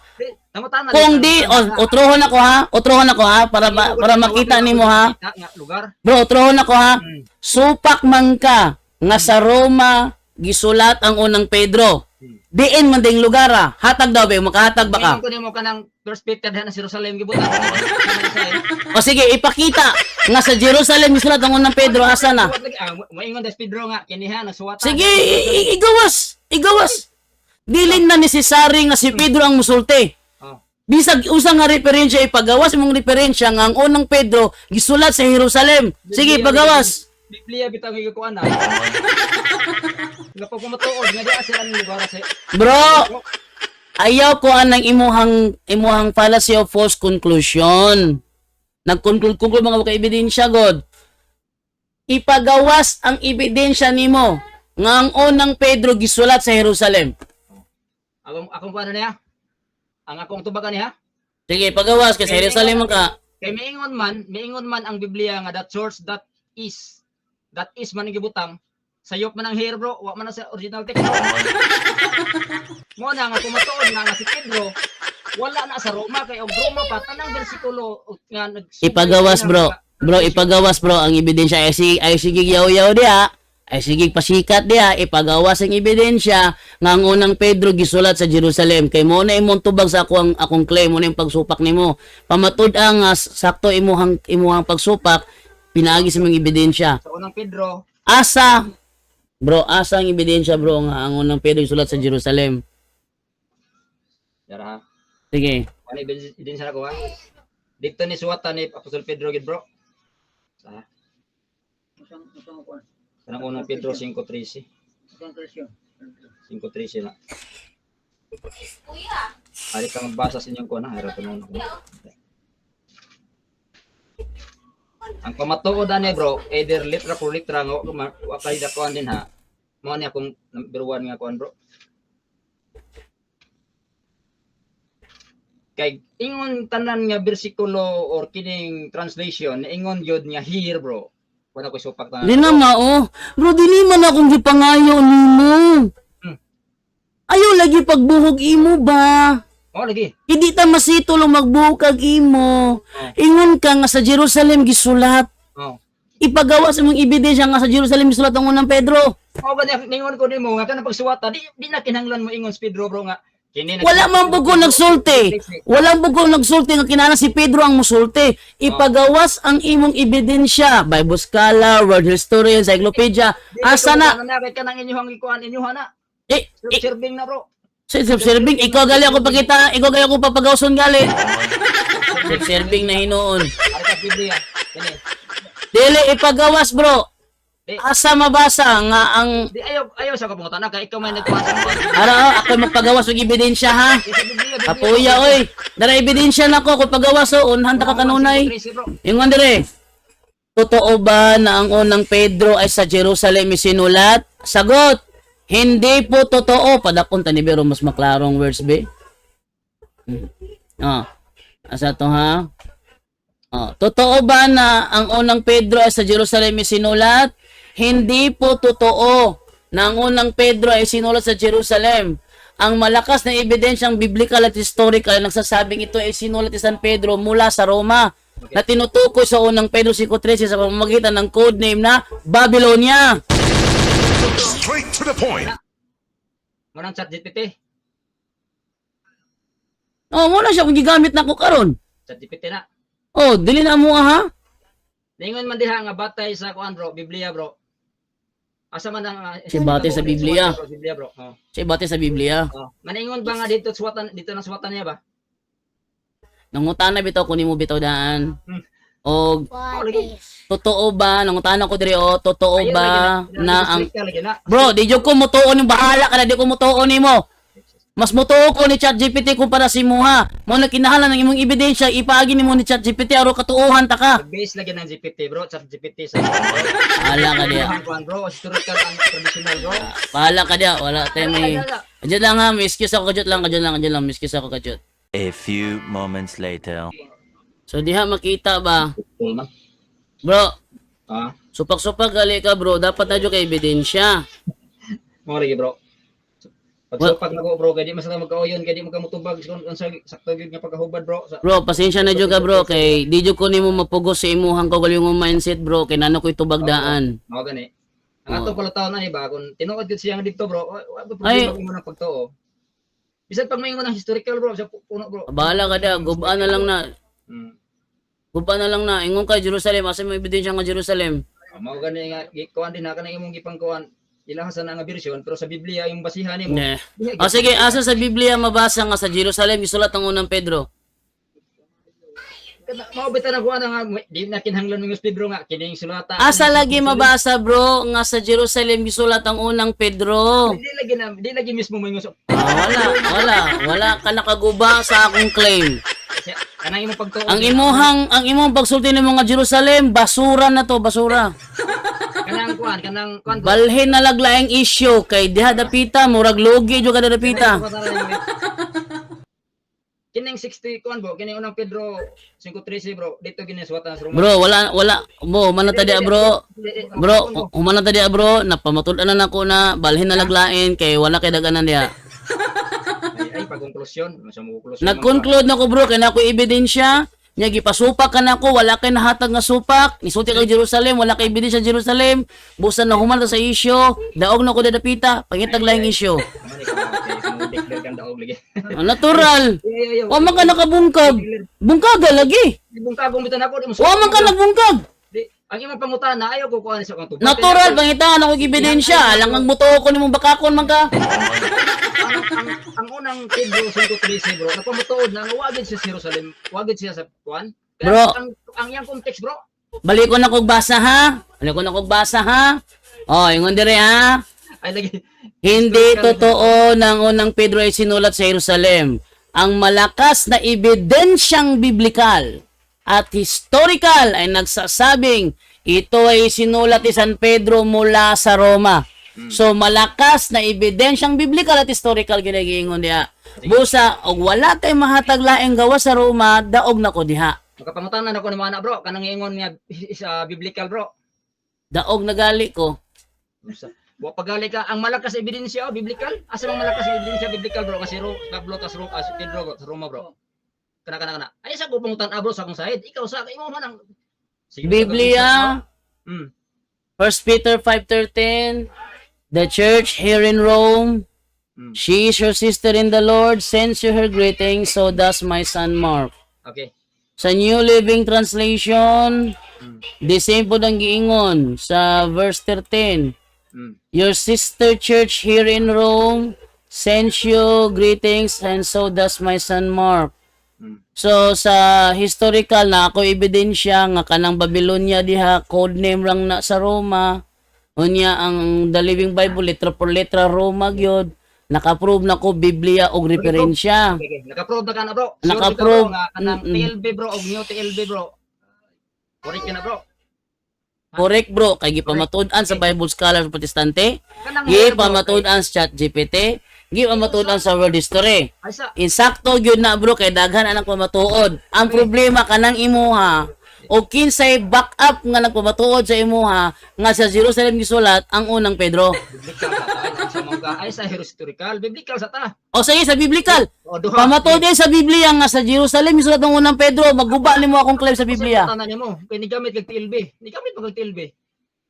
Speaker 5: Nangutana
Speaker 3: Kung di utrohon ako ha para makita nimo ha.
Speaker 5: Lugar.
Speaker 3: Bro, utrohon ako ha. Supak man ka nga sa Roma gisulat ang unang Pedro. Diin man ding lugar ha. Hatag daw ba makahatag ba ka?
Speaker 5: Ko nimo kanang perspective na sa Jerusalem gibutang.
Speaker 3: O sige, ipakita nga sa Jerusalem gisulat ang unang Pedro asa na.
Speaker 5: Moingon des Pedro nga kiniha nasuwatan.
Speaker 3: Sige, igawas. Dili na necessary nga si Pedro ang musulti. Bisag usa nga referensya ipagawas imong referensya nga ang unang Pedro gisulat sa Jerusalem. Sige, pagawas.
Speaker 5: Biblia bitaw gikuan na. Napagpamatuod nga diya sila ng lugar sa.
Speaker 3: Bro, ayaw ko anang imuhang fallacy of false conclusion. Nag-conclude mga ka-ebidensya god. Ipagawas ang ebidensya nimo nga ang unang Pedro gisulat sa Jerusalem.
Speaker 5: Akong kuan niya. Ang akong tubagan niya.
Speaker 3: Sige, pagawas kasi Jerusalem ka.
Speaker 5: Kay miingon man ang Biblia nga that source that is man gibutang sayop man ang hair bro, wa man sa original text. Mo na nga kumatuod nga si Pedro wala na sa Roma kay og Roma pa tanang bersikulo nga
Speaker 3: ipagawas bro. Bro, ipagawas bro ang ebidensya ay sige yaw-yaw diha. Ay sige pasikat diha ipagawas ang ebidensya nga ang unang Pedro gisulat sa Jerusalem kay mo na imong tubag sa akong claim mo na yung pagsupak nimo. Pamatud ang sakto imuhang pagsupak pinaagi sa mga ebidensya.
Speaker 5: Sa unang Pedro,
Speaker 3: Asa, bro, asa ang ebidensya, bro, nga ang unang Pedro isulat sa Jerusalem.
Speaker 5: yara ha.
Speaker 3: Sige.
Speaker 5: Ano din sa ako ha? Dito ni suwatan ni Apostol Pedro gid bro. Sa Kanang unang Pedro 5:13. 5:13 na. Ari ka magbasa sa inyong kuha na, harap mo. Ang pamatuod ani bro, either litra por litra nga wa kay dakuan din ha. Mao ni akong number 1 nga kuan bro. Kay ingon tanan nga bersikulo or kining translation ingon gyud nga here bro. Wala ko supak tanan.
Speaker 3: Di na mao. Bro, dili man akong gipangayo nimo. Ayaw lagi pagbuhog imo ba?
Speaker 5: Oh lagi.
Speaker 3: Hindi ta masito lang magbuhog kag imo. Ingon ka nga sa Jerusalem gisulat.
Speaker 5: Oh.
Speaker 3: Ipagawa sa mong ebidensya nga sa Jerusalem gisulat ang unang Pedro.
Speaker 5: Oh gani ningon ko nimo nga kanang pagsuwata di na kinahanglan mo ingon si Pedro bro nga kini
Speaker 3: Wala man bugo nagsulti. Walang bugo nagsulti nga kinahanglan si Pedro ang musulti. Ipagawas ang imong ebidensya. Bible scholar, word historian, encyclopedia. Asa na?
Speaker 5: Kay kanang inyong ikuan inyuha na. Serving na bro.
Speaker 3: Self-serving, ikaw gali ako pakita, ikaw gali ako papagawson gali. Self-serving na hinoon.
Speaker 5: Ari ka Biblia. Kini.
Speaker 3: Dili ipagawas, bro. Asa mabasa nga ang
Speaker 5: Di ayaw sa kapungutan na kay ikaw may nagpasa mo.
Speaker 3: ara ako magpagawas og ebidensya ha. Kapuya oy, dara ebidensya nako ko pagawas o unhan ta ka kanunay. Ingon dire. Totoo ba na ang unang Pedro ay sa Jerusalem isinulat? Sagot. Hindi po totoo. Padakon ta ni Bero mas maklarong words be. Asa to ha? Totoo ba na ang unang Pedro ay sa Jerusalem isinulat? Hindi po totoo na ang unang Pedro ay sinulat sa Jerusalem. Ang malakas na ebidensyang biblical at historical ay nagsasabing ito ay sinulat ni San Pedro mula sa Roma na tinutukoy sa unang Pedro 5:13 sa pamamagitan ng codename na Babylonia.
Speaker 6: Straight to the point.
Speaker 5: Manang chat GPT.
Speaker 3: Muna siya kung gigamit na ko karon.
Speaker 5: Chat GPT na.
Speaker 3: Dili na mo ha?
Speaker 5: Ningon man diha nga batay sa kuan bro, Biblia bro. Asa man ang
Speaker 3: Si batay sa Biblia.
Speaker 5: Biblia bro.
Speaker 3: Siya bati sa Biblia.
Speaker 5: Maningon ba nga dito na suwatan niya ba?
Speaker 3: Nangutana bitaw kunin mo bitaw daan. O
Speaker 5: Oh lagi.
Speaker 3: totoo ba nangutana ko diri totoo
Speaker 5: Ayaw,
Speaker 3: ba
Speaker 5: lagi
Speaker 3: na ang
Speaker 5: lagi na.
Speaker 3: bro, di jud ko mutuon yung bahala ka na di ko mutuon nimo. Mas mutuo ko ni ChatGPT kumpara si Muha. Mo na kinahanglan ng imong ebidensya ipaagi nimo ni ChatGPT aron katuohan ta ka.
Speaker 5: Base lagi ng GPT bro, chat GPT sa
Speaker 3: Bahala ka diya.
Speaker 5: kuan bro, historical and traditional bro.
Speaker 3: Bahala ka diya. Wala tayo may Kadyo lang ha, may excuse ako kadyo lang, may excuse ako kadyo.
Speaker 7: A few moments later.
Speaker 3: So diha makita ba?
Speaker 5: Cool man.
Speaker 3: Bro,
Speaker 5: Ah,
Speaker 3: supak-supak gali ka bro, dapat na kay ebidensya.
Speaker 5: mo lagi bro. Pag nako bro, kay di masala magkauyon, kay di magkamutubag sa sakto gyud nga pagkahubad bro.
Speaker 3: Bro, pasensya na jud ka bro kay di jud ko nimo mapugos sa imong kaugalingong mindset bro kay nano ko'y tubagdaan.
Speaker 5: Mao gani. Ang ato pala taon na ni ba kung tinuod gyud siya nga dito bro, wa
Speaker 3: Ay.
Speaker 5: problema mo nang pagtuo. Bisan pag maingon ng historical bro, sa puno bro.
Speaker 3: Bahala ka da, gubaan na lang na.
Speaker 5: Hmm.
Speaker 3: Gubaan na lang na. Ingon ka Jerusalem, asa mo ebidensya nga Jerusalem?
Speaker 5: Mao gani nga kuan din na kanang imong gipangkuan. Ilahasan na nga version pero sa Biblia yung basihan nimo.
Speaker 3: Ne. O sige, asa sa Biblia mabasa nga sa Jerusalem gisulat ang unang Pedro?
Speaker 5: Mao bitan na kuan nga di na kinahanglan ng Pedro nga kining sulata.
Speaker 3: Asa lagi mabasa bro nga sa Jerusalem gisulat ang unang Pedro?
Speaker 5: Di lagi mismo mo ingon.
Speaker 3: Wala ka nakaguba sa akong claim.
Speaker 5: Kanang imong pagtuo.
Speaker 3: Ang imong pagsulti ng mga Jerusalem, basura na to, basura.
Speaker 5: kanang kuan.
Speaker 3: Balhin na laglaing issue kay diha dapita murag logi jud kada dapita.
Speaker 5: Kining 60 kuan bro, kining unang Pedro 5:13 bro, dito giniswatan sa Roma.
Speaker 3: Bro, wala mo manata dia bro. Bro, humanata dia bro, napamatud-an na nako na balhin na laglain kay wala kay daganan dia.
Speaker 5: Ay pagkonklusyon, masa mo konklusyon.
Speaker 3: Nag-conclude nako bro kay nako ebidensya. Nya gipasupak ka nako, wala kay nahatag nga supak. Nisulti kay Jerusalem, wala kay ebidensya sa Jerusalem. Busan na human sa issue, daog na ko dapita, pangitag laing issue.
Speaker 5: Declare kan daog lagi.
Speaker 3: Natural. O man ka nakabungkag. Bungkaga lagi.
Speaker 5: Ibong kagong bitan ako di mo.
Speaker 3: O man ka nagbungkag.
Speaker 5: Di Ang imong pangutan na ayaw ko kuan sa kanto.
Speaker 3: Natural pangitaan ako ebidensya. Alang ang buto ko nimong bakakon man ka.
Speaker 5: Ang unang Pedro 5:13 bro, napamutuod na wagid siya sa Jerusalem, wagid siya sa kuan.
Speaker 3: Bro.
Speaker 5: Ang iyang context bro.
Speaker 3: Balik ko na kog basa ha. Balik ko na kog basa ha. Oh, ingon dire ha.
Speaker 5: Ay lagi.
Speaker 3: Hindi totoo ng unang Pedro ay sinulat sa Jerusalem. Ang malakas na ebidensyang biblikal at historical ay nagsasabing ito ay sinulat ni San Pedro mula sa Roma. So malakas na ebidensyang biblikal at historical ginagingon diha. Busa og wala kay mahatag laing gawa sa Roma, daog na ko diha.
Speaker 5: Makapangutan na ako ni mga anak bro, kanang ingon nga sa biblical bro.
Speaker 3: Daog na gali ko.
Speaker 5: Wa pagali ka ang malakas na ebidensya biblical. Asa mang malakas na ebidensya biblical bro kasi Pablo tas Pedro bro, sa Roma bro. Kana. Ay sa ko pangutan bro sa akong side. Ikaw sa imo man ang sige,
Speaker 3: Biblia,
Speaker 5: Mm.
Speaker 3: 1 Peter 5:13, the church here in Rome, she is your sister in the Lord, sends you her greetings, so does my son Mark.
Speaker 5: Okay.
Speaker 3: Sa New Living Translation, the same po ang giingon sa verse 13. Your sister church here in Rome sends you greetings, and so does my son Mark. So sa historical na ako ebidensya nga kanang Babylonia diha code name lang na sa Roma. Unya ang The Living Bible letra por letra Roma gyud. Naka-prove na ko Biblia og referensya.
Speaker 5: Okay. Naka-prove na ka na bro.
Speaker 3: Naka-prove.
Speaker 5: Nga kanang TLB bro og new TLB bro. Correct na bro.
Speaker 3: Correct bro, kay gipamatud-an sa Bible Scholar Protestante,
Speaker 5: Kanang
Speaker 3: gipamatud-an sa ChatGPT, gipamatud-an sa World History.
Speaker 5: ay sa
Speaker 3: Insakto gyud na bro kay daghan anang pamatuod. Ang problema kanang imuha o kinsay backup nga nagpamatuod sa imuha nga sa Jerusalem gisulat ang unang Pedro.
Speaker 5: biblical sa ta ay sa mga ay sa historical biblical sa ta.
Speaker 3: O sige sa biblical.
Speaker 5: O duha.
Speaker 3: Pamatuod din sa Biblia nga sa Jerusalem gisulat ang unang Pedro. Magguba nimo akong claim sa Biblia.
Speaker 5: Tanan nimo kay ni gamit kag TLB. Ni gamit mo kag TLB.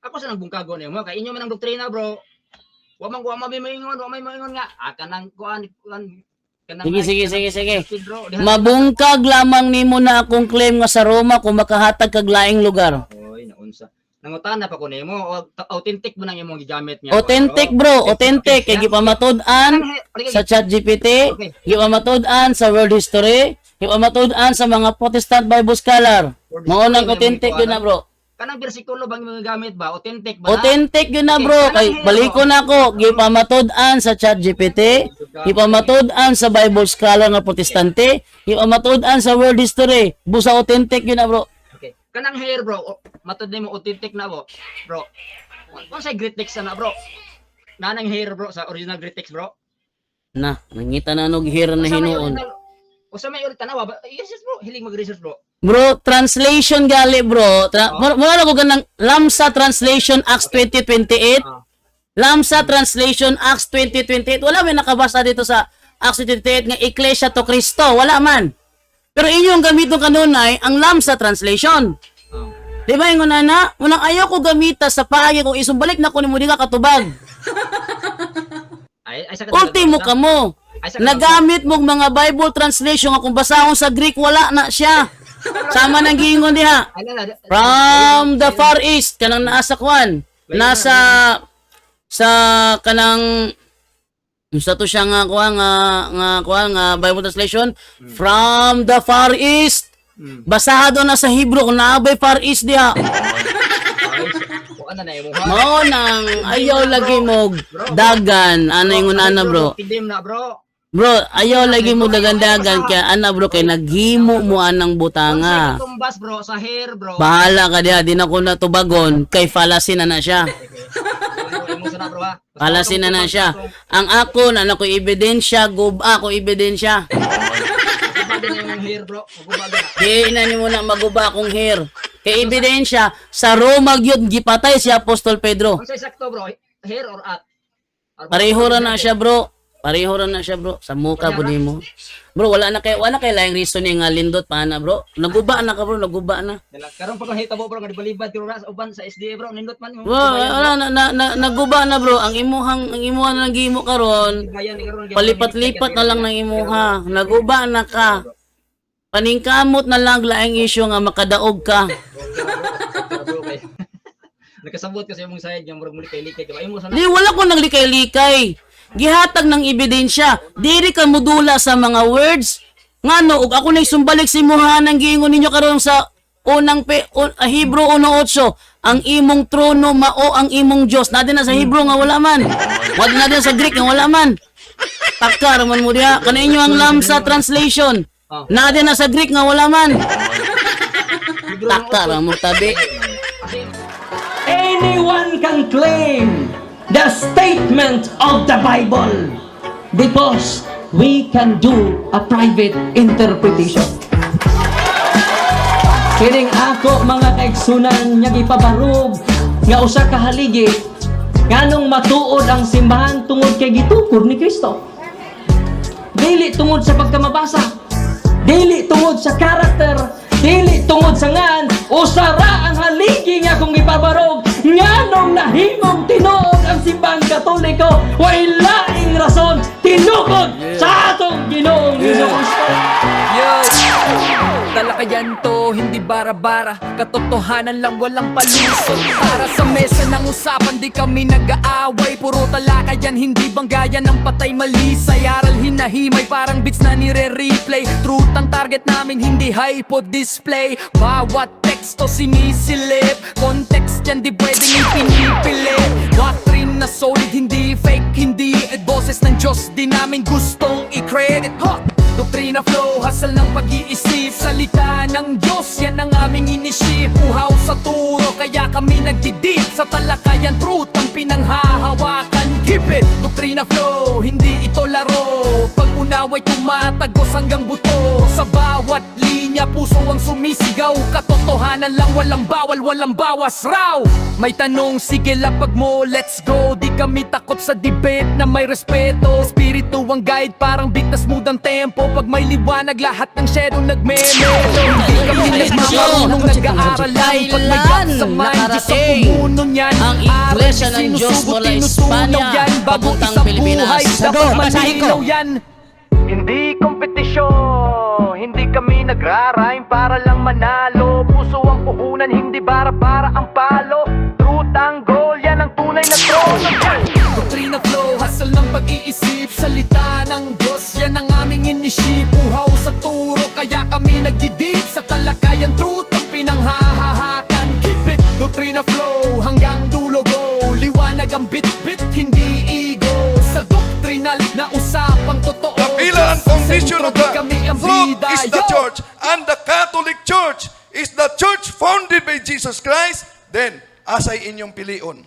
Speaker 5: Ako sa nagbungkago nimo kay inyo man ang doktrina bro. Wa man may moingon nga kanang kuan kanang
Speaker 3: Sige.
Speaker 5: Pedro.
Speaker 3: Mabungkag lamang nimo na akong claim nga sa Roma kung makahatag kag laing lugar.
Speaker 5: Oy, naunsa. Nangutana pa ko nimo, authentic mo nang imong gigamit niya.
Speaker 3: Authentic bro, authentic kay gipamatud-an sa ChatGPT, gipamatud-an sa World History, gipamatud-an sa mga Protestant Bible Scholar. Mao nang authentic yun na bro.
Speaker 5: Kanang bersikulo bang imong gamit ba? Authentic ba?
Speaker 3: Authentic yun na bro. Kay balikon ako, gipamatud-an sa ChatGPT, gipamatud-an sa Bible Scholar nga Protestante, gipamatud-an sa World History. Busa authentic yun na bro.
Speaker 5: Okay. Kanang hair bro, matud nimo authentic na bro. Bro. Kung sa Great Text na bro. Nanang hair bro sa original Great Text bro.
Speaker 3: Na, nangita na nog hira na hinuon.
Speaker 5: O sa may tanawa ba? Yes bro, hiling mag-research bro.
Speaker 3: Bro, translation gali bro. Mura na ko ganang Lamsa Translation Acts 2028. Lamsa Translation Acts 2028. Wala may nakabasa dito sa Acts 2028 nga Iglesia to Cristo. Wala man. Pero inyong gamiton kanunay ang Lamsa Translation. Di ba yung na? Unang ayaw ko gamita sa paagi kung isumbalik na ko ni mo di ka katubag.
Speaker 5: Ay sa
Speaker 3: Ultimo ka mo. Nagamit mo mga Bible translation nga kung basahon sa Greek wala na siya. Sama nang giingon diha. From the Far East kanang naa sa kwan. Nasa sa kanang sa to siya nga nga Bible translation from the Far East. Basahado na sa Hebrew kung naabay Far East diha. Mao nang ayaw lagi mo dagan ana ingon ana bro.
Speaker 5: Tindim na bro.
Speaker 3: Bro, ayaw lagi mo dagandagan kaya ana bro kay naghimo mo anang butanga.
Speaker 5: Tumbas bro sa hair bro.
Speaker 3: Bahala ka diha, di na ko natubagon kay fallacy na siya. Fallacy na siya. Ang ako na ko ebidensya, guba ko ebidensya. Di na nimo na maguba akong hair. Kay ebidensya sa Roma gyud gipatay si Apostol Pedro.
Speaker 5: Ang sakto bro, hair or at?
Speaker 3: Pareho ra na siya bro. Pareho ra na siya bro. Sa muka po nimo. Bro, wala na kay laing reason nga lindot pa na bro. Naguba na ka bro, naguba na.
Speaker 5: Karon pa hitabo bro nga balibad tiro sa uban sa SDA bro, nindot man mo.
Speaker 3: Wala naguba na bro. Ang imuha na gimo karon. Palipat-lipat na lang ng imuha. Naguba na ka. Paningkamot na lang laing issue nga makadaog ka.
Speaker 5: kasabot kasi imong side nga murag muli kay likay kay imo sana.
Speaker 3: Di wala ko nang likay-likay. Gihatag ng ebidensya. Diri ka mudula sa mga words. Ngano ug ako nay sumbalik si imuha nang giingon ninyo karon sa unang Hebrew 1:8. Ang imong trono mao ang imong Dios. Nadi na sa Hebrew nga wala man. Wala na din sa Greek nga wala man. Takar man mo diha. Kaninyo ang Lamsa translation. Nadi na sa Greek nga wala man. Takar mo tabi.
Speaker 1: Anyone can claim the statement of the Bible because we can do a private interpretation. Kining ako mga kaigsunan nga gipabarog nga usa ka haligi nganong matuod ang simbahan tungod kay gitukod ni Kristo. Dili tungod sa pagkamabasa, dili tungod sa karakter, dili tungod sa ngan, usara ang haligi nga kung ipabarog nganong nahimong tinuod ang simbahang Katoliko way laing rason tinukod sa atong Ginoong Hesus-Kristo.
Speaker 2: Yo! Talakayan to, hindi bara-bara. Katotohanan lang, walang palusot. Para sa mesa ng usapan, di kami nag-aaway. Puro talakayan, hindi banggayan ng patay malisay. Aral hinahimay, parang beats na nire-replay. Truth ang target namin, hindi hypo display. Bawat teksto sinisilip. Context yan, di pwedeng ipinipilit. Doctrine na solid, hindi fake, hindi boses ng Diyos, di namin gustong i-credit. Doktrina flow, hasal ng pag-iisip. Salita ng Diyos, yan ang aming inisip. Uhaw sa turo, kaya kami nagdidip. Sa talakayan, truth ang pinanghahawakan. Keep it! Doktrina flow, hindi ito laro. Pag-unaway tumatagos hanggang buto. Sa bawat linya, puso ang sumisigaw. Katotohanan lang, walang bawal, walang bawas raw. May tanong, sige lapag mo, let's go. Di kami takot sa debate na may respeto. Espiritu ang guide, parang beat na smooth ang tempo. Pag may liwanag, lahat ng shadow nagme-melo. Hindi kami nagmamarunong nag-aaral lang. Pag may gap sa mind, Diyos ang pumuno niyan.
Speaker 3: Ang Iglesia ng Diyos mula Espanya, papuntang Pilipinas.
Speaker 2: Dapat malinaw yan. Hindi kompetisyon, hindi kami nagrarime para lang manalo. Puso ang puhunan, hindi bara-bara ang palo. Truth ang goal, yan ang tunay na trono. Doktrina flow, hasal ng pag-iisip. Salita ng Diyos, yan ang aming inisip. Uhaw sa turo, kaya kami nagdidip. Sa talakayan, truth ang pinanghahahakan. Keep it, doktrina flow, hanggang dulo go. Liwanag ang bit-bit, hindi ego. Sa doktrinal na usapang totoo.
Speaker 4: Kabilang foundation of the
Speaker 2: Kami ang
Speaker 4: truth
Speaker 2: bida,
Speaker 4: is the
Speaker 2: yo!
Speaker 4: church, and the Catholic Church is the church founded by Jesus Christ. Then, asay inyong pilion.